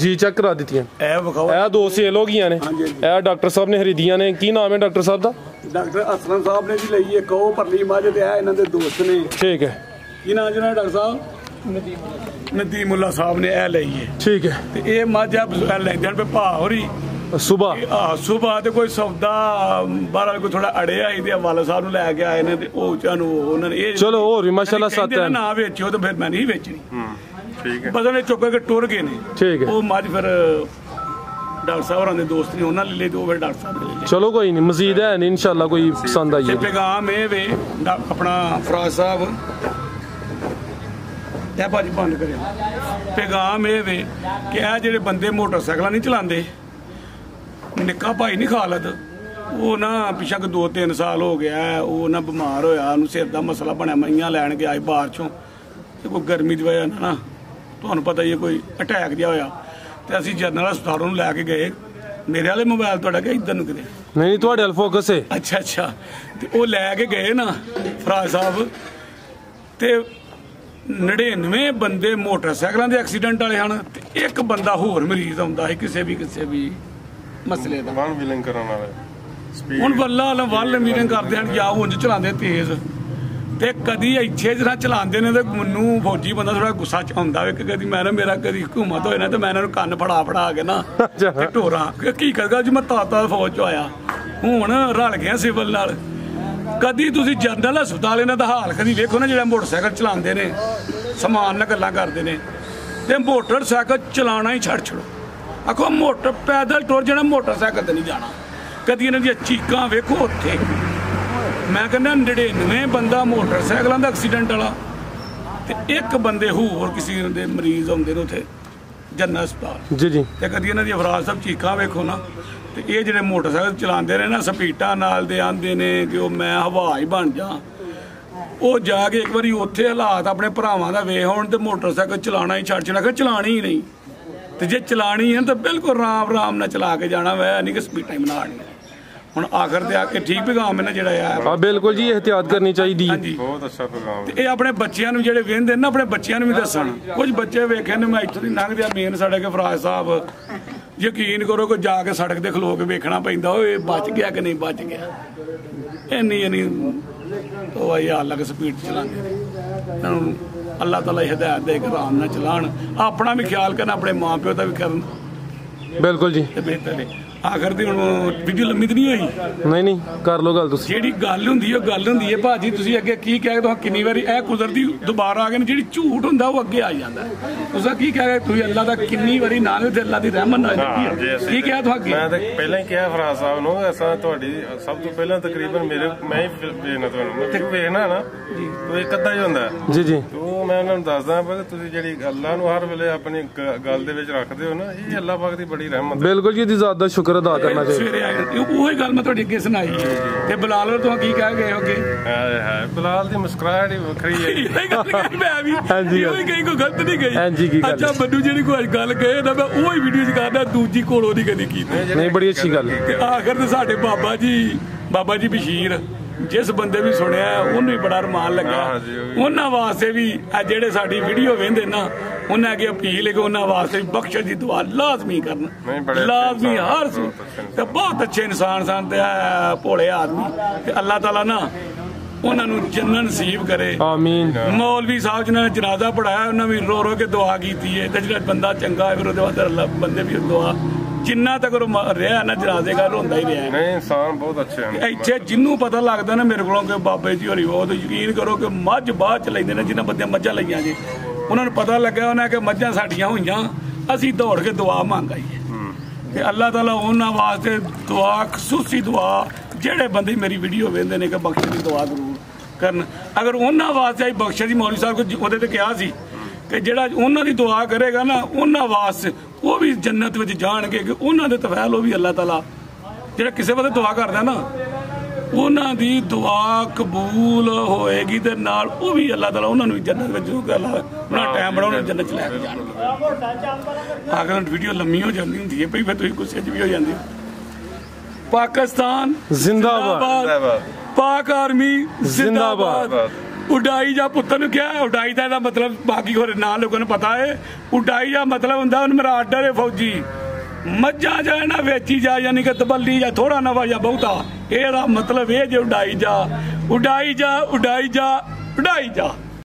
जी चेक करा दी ਇਹ ਵਿਖਾਓ ਇਹ 2 सेल हो गई ने ਇਹ ਡਾਕਟਰ ਸਾਹਿਬ ਨੇ ਖਰੀਦੀਆਂ ਨੇ ਕੀ ਨਾਮ ਹੈ ਡਾਕਟਰ ਸਾਹਿਬ ਦਾ ਡਾਕਟਰ ਅਸਲਮ ਸਾਹਿਬ ਨੇ ਜੀ ਲਈ ਇੱਕ ਉਹ ਪਰਲੀ ਮੱਝ ਤੇ ਆ ਇਹਨਾਂ ਦੇ ਦੋਸਤ ਨੇ ठीक है ਕੀ ਨਾਮ ਜਨਾ ਡਾਕਟਰ ਸਾਹਿਬ ਨਦੀਮੁੱਲਾ ਸਾਹਿਬ ਨੇ ਇਹ ਲਈ ਹੈ ठीक है ਤੇ ਇਹ ਮੱਝ ਆ ਲੈਂਦੇ ਹਨ ਭਾ ਹੋਰੀ सुबह ਸੁਬਾਹ ਤੇ ਕੋਈ ਸੌਦਾ ਬਾਹਰ ਕੋਈ ਥੋੜਾ ਅੜਿਆ ਹੀ ਤੇ ਹਵਾਲਾ ਸਾਹਿਬ ਨੂੰ ਲੈ ਕੇ ਆਏ ਨੇ ਤੇ ਉਹ ਚਾਨੂੰ ਉਹਨਾਂ ਨੇ ਇਹ चलो और भी माशाल्लाह साथ ਕਹਿੰਦੇ है ਨਾ ਵੇਚਿਓ ਤੇ ਫਿਰ ਮੈਂ ਨਹੀਂ ਵੇਚਣੀ ਠੀਕ ਹੈ ਬਦਲੇ ਚੁੱਕ ਕੇ ਟੁਰ ਗਏ ਨੇ ठीक है ਉਹ ਮੱਝ ਫਿਰ ਡਾਕਟਰ ਸਾਹਿਬ ਹੋਰਾਂ ਦੇ ਦੋਸਤ ਨੇ ਉਹਨਾਂ ਲੈ ਲਈ ਤੇ ਉਹ ਫਿਰ ਡਾਕਟਰ ਸਾਹਿਬ ਨੇ ਲੈ ਲਈ चलो कोई नहीं मजीद है नहीं इंशाल्लाह कोई पसंद आई ਤੇ है ਪੈਗਾਮ ਇਹ ਵੇ ਆਪਣਾ ਫਰਾਜ਼ ਸਾਹਿਬ ਇਹ ਭਾਜੀ ਬੰਦ ਕਰਿਓ ਪੈਗਾਮ ਇਹ ਵੇ ਕਿ ਇਹ ਜਿਹੜੇ ਬੰਦੇ ਮੋਟਰਸਾਈਕਲਾਂ ਨਹੀਂ ਚਲਾਉਂਦੇ ਨਿੱਕਾ ਭਾਈ ਨਹੀਂ ਖਾਲਦ ਉਹ ਨਾ ਪਿਛਾ ਕਿ 2-3 ਸਾਲ ਹੋ ਗਿਆ ਉਹ ਨਾ ਬਿਮਾਰ ਹੋਇਆ ਉਹਨੂੰ ਸਿਰ ਦਾ ਮਸਲਾ ਬਣਿਆ ਮਈਆਂ ਲੈਣ ਗਿਆ ਸੀ ਬਾਹਰ ਚੋਂ ਤੇ ਕੋਈ ਗਰਮੀ ਦੀ ਵਜ੍ਹਾ ਨਾਲ ਨਾ ਤੁਹਾਨੂੰ ਪਤਾ ਹੀ ਹੈ ਕੋਈ ਅਟੈਕ ਜਿਹਾ ਹੋਇਆ ਤੇ ਅਸੀਂ ਜਨਰਲ ਹਸਪਤਾਲ ਨੂੰ ਲੈ ਕੇ ਗਏ ਮੇਰੇ ਵਾਲੇ ਮੋਬਾਈਲ ਤੁਹਾਡਾ ਕਿ ਇੱਧਰ ਨੂੰ ਕਿਤੇ नहीं थोड़े अल फोकस है ਅੱਛਾ ਤੇ ਉਹ ਲੈ ਕੇ ਗਏ ਨਾ ਫਰਾਜ਼ ਸਾਹਿਬ ਤੇ 99 ਬੰਦੇ ਮੋਟਰਸਾਈਕਲਾਂ ਦੇ ਐਕਸੀਡੈਂਟ ਵਾਲੇ ਹਨ ਤੇ ਇੱਕ ਬੰਦਾ ਹੋਰ ਮਰੀਜ਼ ਆਉਂਦਾ ਹੈ ਕਿਸੇ ਵੀ ਮਸਲੇ ਦਾ ਵਨ ਵੀਲਿੰਗ ਕਰਨ ਵਾਲੇ ਹੁਣ ਵੱਲਾ ਵੱਲ ਮੀਟਿੰਗ ਕਰਦੇ ਹਨ ਜਾਂ ਉਂਝ ਚਲਾਉਂਦੇ ਤੇਜ਼ ਤੇ ਕਦੀ ਇੱਥੇ ਜਿਹੜਾ ਚਲਾਉਂਦੇ ਨੇ ਤੇ ਮੈਨੂੰ ਫੌਜੀ ਬੰਦਾ ਥੋੜਾ ਗੁੱਸਾ ਚ ਆਉਂਦਾ ਵੇ ਕਿ ਕਦੀ ਮੈਂ ਨਾ ਮੇਰਾ ਕਦੀ ਹਕੂਮਤ ਹੋਏ ਨਾ ਤੇ ਮੈਂ ਇਹਨਾਂ ਨੂੰ ਕੰਨ ਫੜਾ ਕੇ ਨਾ ਤੇ ਢੋਰਾਂ ਕੀ ਕਰਦਾ ਜੀ ਮੈਂ ਤਾਤਾ ਫੌਜ ਚ ਆਇਆ ਹੁਣ ਰਲ ਗਿਆ ਸਿਵਲ ਨਾਲ। ਕਦੀ ਤੁਸੀਂ ਜਨਰਲ ਹਸਪਤਾਲ ਇਹਨਾਂ ਦਾ ਹਾਲ ਕਦੀ ਵੇਖੋ ਨਾ ਜਿਹੜਾ ਮੋਟਰਸਾਈਕਲ ਚਲਾਉਂਦੇ ਨੇ ਸਮਾਨ ਨਾਲ ਗੱਲਾਂ ਕਰਦੇ ਨੇ ਤੇ ਮੋਟਰਸਾਈਕਲ ਚਲਾਉਣਾ ਹੀ ਛੱਡੋ ਆਖੋ ਮੋਟਰ ਪੈਦਲ ਟੁਰ ਜਾਣਾ ਮੋਟਰਸਾਈਕਲ ਤੇ ਨਹੀਂ ਜਾਣਾ। ਕਦੀ ਇਹਨਾਂ ਦੀਆਂ ਚੀਕਾਂ ਵੇਖੋ ਉੱਥੇ ਮੈਂ ਕਹਿੰਦਾ 99 ਬੰਦਾ ਮੋਟਰਸਾਈਕਲਾਂ ਦਾ ਐਕਸੀਡੈਂਟ ਵਾਲਾ ਤੇ ਇੱਕ ਬੰਦੇ ਹੋਰ ਕਿਸੇ ਦੇ ਮਰੀਜ਼ ਆਉਂਦੇ ਨੇ ਉੱਥੇ ਜਨਰਲ ਹਸਪਤਾਲ ਜੀ ਤੇ ਕਦੀ ਇਹਨਾਂ ਦੀ ਅਫਰਾਜ ਸਾਹਿਬ ਚੀਕਾਂ ਵੇਖੋ ਨਾ ਤੇ ਇਹ ਜਿਹੜੇ ਮੋਟਰਸਾਈਕਲ ਚਲਾਉਂਦੇ ਨੇ ਨਾ ਸਪੀਡਾਂ ਨਾਲ ਦੇ ਆਂਦੇ ਨੇ ਕਿ ਉਹ ਮੈਂ ਹਵਾ ਹੀ ਬਣ ਜਾ ਉਹ ਜਾ ਕੇ ਇੱਕ ਵਾਰੀ ਉੱਥੇ ਹਾਲਾਤ ਆਪਣੇ ਭਰਾਵਾਂ ਦਾ ਵੇਖ ਹੁਣ ਤੇ ਮੋਟਰਸਾਈਕਲ ਚਲਾਉਣਾ ਹੀ ਛੱਡਣਾ ਕਿ ਚਲਾਣੀ ਹੀ ਨਹੀਂ ਤੇ ਜੇ ਚਲਾਣੀ ਹੈ ਤਾਂ ਬਿਲਕੁਲ ਆਰਾਮ ਨਾਲ ਚਲਾ ਕੇ ਜਾਣਾ ਵੈ ਨਹੀਂ ਕਿ ਸਪੀਡਾਂ ਬਣਾਉਣੀ ਹੁਣ ਆਖਰ ਤੇ ਆ ਕੇ ਠੀਕ ਪੈਗਾਮ ਹੈ ਨਾ ਜਿਹੜਾ ਆ ਬਿਲਕੁਲ ਜੀ ਇਹਤਿਆਤ ਕਰਨੀ ਚਾਹੀਦੀ ਹੈ ਬਹੁਤ ਅੱਛਾ ਪੈਗਾਮ ਤੇ ਇਹ ਆਪਣੇ ਬੱਚਿਆਂ ਨੂੰ ਜਿਹੜੇ ਵੇਖਦੇ ਨੇ ਆਪਣੇ ਬੱਚਿਆਂ ਨੂੰ ਵੀ ਦੱਸਣ ਕੁਝ ਬੱਚੇ ਵੇਖੇ ਨੇ ਮੈਂ ਇੱਥੋਂ ਦੀ ਲੰਘਦੇ ਆ ਮੇਨ ਸਾਡੇ ਕੇ ਫਰਾਜ ਸਾਹਿਬ ਯਕੀਨ ਕਰੋ ਕਿ ਜਾ ਕੇ ਸੜਕ ਤੇ ਖਲੋ ਕੇ ਵੇਖਣਾ ਪੈਂਦਾ ਓਏ ਬਚ ਗਿਆ ਕਿ ਨਹੀਂ ਬਚ ਗਿਆ ਇੰਨੀ ਉਹ ਆਈ ਹਾਲ ਸਪੀਡ ਚਲਾਉਂਦੇ ਇਹਨਾਂ ਨੂੰ ਅੱਲਾਹ ਤਾਲਾ ਹਦਾਇਤ ਦੇ ਕੇ ਆਰਾਮ ਨਾਲ ਚਲਾਉਣ ਆਪਣਾ ਵੀ ਖਿਆਲ ਕਰਨ ਆਪਣੇ ਮਾਂ ਪਿਓ ਦਾ ਵੀ ਕਰਨ ਬਿਲਕੁਲ ਜੀ ਤੇ ਬਿਹਤਰ ਹੈ। ਆਖਰ ਦੀ ਹੁਣ ਵੀਡੀਓ ਲੰਮੀ ਤਾਂ ਨਹੀਂ ਹੋਈ ਨਹੀਂ ਕਰ ਲੋ ਗੱਲ ਤੁਸੀਂ ਜਿਹੜੀ ਗੱਲ ਹੁੰਦੀ ਉਹ ਗੱਲ ਹੁੰਦੀ ਹੈ ਭਾਜੀ ਤੁਸੀਂ ਅੱਗੇ ਕੀ ਕਹਿ ਤੁਸੀਂ ਕਿੰਨੀ ਵਾਰੀ ਇਹ ਕੁਦਰਤੀ ਦੁਬਾਰਾ ਆ ਗਏ ਨੇ ਜਿਹੜੀ ਝੂਠ ਹੁੰਦਾ ਉਹ ਅੱਗੇ ਆ ਜਾਂਦਾ ਤੁਸੀਂ ਕੀ ਕਹਿ ਤੁਸੀਂ ਅੱਲਾ ਦਾ ਕਿੰਨੀ ਵਾਰੀ ਨਾਮ ਤੇ ਅੱਲਾ ਦੀ ਰਹਿਮਤ ਨਾਲ ਕੀ ਕਿਹਾ ਤੁਸੀਂ ਅੱਗੇ ਮੈਂ ਤਾਂ ਪਹਿਲਾਂ ਹੀ ਕਿਹਾ ਫਰਾਜ਼ ਸਾਹਿਬ ਨੂੰ ਅਸਾਂ ਤੁਹਾਡੀ ਸਭ ਤੋਂ ਪਹਿਲਾਂ ਤਕਰੀਬਨ ਮੈਂ ਹੀ ਵੇਖਣਾ ਤੁਹਾਨੂੰ ਵੇਖਣਾ ਨਾ ਤੂੰ ਇੱਕ ਅੱਧਾ ਹੀ ਹੁੰਦਾ ਜੀ ਤੂੰ ਮੈਂ ਉਹਨਾਂ ਨੂੰ ਦੱਸਦਾ ਪਰ ਤੁਸੀਂ ਜਿਹੜੀ ਅੱਲਾ ਨੂੰ ਹਰ ਵੇਲੇ ਆਪਣੀ ਗੱਲ ਦੇ ਵਿੱਚ ਰੱਖਦੇ ਹੋ ਨਾ ਇਹ ਅੱਲਾ ਪਾਕ ਦੀ ਬੜੀ ਰਹਿਮਤ ਬਿਲਕੁਲ ਜੀ ਦੀ ਜ਼ਾਤ ਦਾ ਸ਼ੁਕਰ ਅਦਾ ਕਰਨਾ ਚਾਹੀਦਾ ਉਹੀ ਗੱਲ ਮੈਂ ਤੁਹਾਡੇ ਅੱਗੇ ਸੁਣਾਈ ਤੇ ਬਲਾਲ ਤੋਂ ਕੀ ਕਹਿ ਗਏ ਹੋਗੇ ਬਲਾਲ ਦੀ ਮੁਸਕਰਾਹਟ ਹੀ ਵੱਖਰੀ ਹੈ ਮੈਂ ਵੀ ਕहीं ਕੋਈ ਗਲਤ ਨਹੀਂ ਗਈ ਅੱਛਾ ਮੈਨੂੰ ਜਿਹੜੀ ਕੋਈ ਗੱਲ ਕਹੇ ਨਾ ਮੈਂ ਉਹੀ ਵੀਡੀਓ ਚ ਕਰਦਾ ਦੂਜੀ ਕੋਲੋਂ ਨਹੀਂ ਕਦੀ ਕੀਤੀ ਨਹੀਂ ਬੜੀ ਅੱਛੀ ਗੱਲ ਆਖਰ ਤੇ ਸਾਡੇ ਬਾਬਾ ਜੀ ਬਸ਼ੀਰ ਜਿਸ ਬੰਦੇ ਵੀ ਸੁਣਿਆ ਉਹਨੂੰ ਵੀ ਬੜਾ ਰਮਾਨ ਲੱਗਾ ਉਹਨਾਂ ਵਾਸਤੇ ਵੀ ਜਿਹੜੇ ਸਾਡੀ ਵੀਡੀਓ ਵੇਖਦੇ ਨਾ ਉਹਨਾਂ ਅੱਗੇ ਅਪੀਲ ਹੈ ਕਿ ਉਹਨਾਂ ਵਾਸਤੇ ਬਖਸ਼ਿਸ਼ ਦੀ ਦੁਆ ਲਾਜ਼ਮੀ ਕਰਨਾ ਲਾਜ਼ਮੀ ਹਰ ਤੇ ਬਹੁਤ ਅੱਛੇ ਇਨਸਾਨ ਸਨ ਤੇ ਭੋਲੇ ਆਦਮੀ ਤੇ ਅੱਲਾਹ ਤਾਲਾ ਨਾ ਉਹਨਾਂ ਨੂੰ ਜੰਨਤ ਨਸੀਬ ਕਰੇ ਆਮੀਨ। ਮੌਲਵੀ ਸਾਹਿਬ ਜਿਨ੍ਹਾਂ ਨੇ ਜਨਾਜ਼ਾ ਪੜਾਇਆ ਉਹਨਾਂ ਵੀ ਰੋ ਕੇ ਦੁਆ ਕੀਤੀ ਹੈ ਤੇ ਜਿਹੜਾ ਬੰਦਾ ਚੰਗਾ ਹੈ ਫਿਰ ਉਹਦੇ ਵਾਸਤੇ ਅੱਲਾਹ ਬੰਦੇ ਵੀ ਦੁਆ ਜਿੰਨਾ ਤੱਕ ਉਹ ਰਿਹਾ ਨਾ ਜਨਾਜ਼ੇ ਘਰ ਹੁੰਦਾ ਹੀ ਰਿਹਾ ਨਹੀਂ ਇਨਸਾਨ ਬਹੁਤ ਅੱਛੇ ਹਨ ਇੱਥੇ ਜਿਹਨੂੰ ਪਤਾ ਲੱਗਦਾ ਨਾ ਮੇਰੇ ਕੋਲੋਂ ਕਿ ਬਾਬੇ ਜੀ ਹੋਰੀ ਬਹੁਤ ਯਕੀਨ ਕਰੋ ਕਿ ਮੱਝ ਬਾਅਦ ਚ ਲੈਂਦੇ ਨੇ ਜਿਨ੍ਹਾਂ ਬੰਦਿਆਂ ਮੱਝਾਂ ਲਈਆਂ ਜੀ ਉਹਨਾਂ ਨੂੰ ਪਤਾ ਲੱਗਿਆ ਉਹਨਾਂ ਕਿ ਮੱਝਾਂ ਸਾਡੀਆਂ ਹੋਈਆਂ ਅਸੀਂ ਦੌੜ ਕੇ ਦੁਆ ਮੰਗ ਆਈਏ ਤੇ ਅੱਲਾਹ ਤਾਲਾ ਉਹਨਾਂ ਵਾਸਤੇ ਦੁਆ ਖਸੂਸੀ ਦੁਆ ਜਿਹੜੇ ਬੰਦੇ ਮੇਰੀ ਵੀਡੀਓ ਵੇਖਦੇ ਨੇ ਕਿ ਬਖਸ਼ਿਸ਼ ਦੀ ਦੁਆ ਜ਼ਰੂਰ ਕਰਨ ਅਗਰ ਉਹਨਾਂ ਵਾਸਤੇ ਬਖਸ਼ਿਸ਼ ਦੀ ਮੌਲਵੀ ਸਾਹਿਬ ਕੋਲ ਉਹਦੇ ਤੇ ਕਿਹਾ ਸੀ ਕਿ ਜਿਹੜਾ ਉਹਨਾਂ ਦੀ ਦੁਆ ਕਰੇਗਾ ਨਾ ਉਹਨਾਂ ਵਾਸਤੇ ਉਹ ਵੀ ਜੰਨਤ ਵਿੱਚ ਜਾਣਗੇ ਕਿ ਉਹਨਾਂ ਦੇ ਤਫੈਲ ਉਹ ਵੀ ਅੱਲਾਹ ਤਾਲਾ ਜਿਹੜਾ ਕਿਸੇ ਬੰਦੇ ਦੁਆ ਕਰਦਾ ਨਾ ਉਹਨਾਂ ਦੀ ਦੁਆ ਕਬੂਲ ਹੋਏਗੀ ਤੇ ਨਾਲ ਉਹ ਵੀ ਅੱਲਾਹ ਤਾਲਾ ਉਹਨਾਂ ਨੂੰ ਜੰਨਤ ਵਿੱਚ ਉਹਨਾਂ ਟਾਈਮ ਬਣਾਉਣਾ ਜੰਨਤ ਚ ਲੈ ਕੇ ਜਾਣਗੇ। ਆਖਰ ਵੀਡੀਓ ਲੰਮੀ ਹੋ ਜਾਂਦੀ ਹੁੰਦੀ ਹੈ ਫਿਰ ਤੁਸੀਂ ਗੁੱਸੇ ਚ ਵੀ ਹੋ ਜਾਂਦੇ ਹੋ। ਪਾਕਿਸਤਾਨ ਜ਼ਿੰਦਾਬਾਦ ਪਾਕ ਆਰਮੀ ਜ਼ਿੰਦਾਬਾਦ ਉਡਾਈ ਜਾ ਪੁੱਤਰ ਨੂੰ ਕਿਹਾ ਉਡਾਈ ਦਾ ਇਹਦਾ ਮਤਲਬ ਬਾਕੀ ਹੋਰ ਨਾ ਲੋਕਾਂ ਨੂੰ ਪਤਾ ਹੈ ਉਡਾਈ ਦਾ ਮਤਲਬ ਹੁੰਦਾ ਉਹਨੂੰ ਮੇਰਾ ਆਰਡਰ ਹੈ ਫੌਜੀ ਮੱਝਾਂ ਜਾ ਨਾ ਵੇਚੀ ਜਾ ਯਾਨੀ ਕਿ ਤਬੱਲੀ ਜਾਂ ਥੋੜਾ ਨਵਾ ਜਾਂ ਬਹੁਤਾ ਇਹਦਾ ਮਤਲਬ ਇਹ ਜੇ ਉਡਾਈ ਜਾ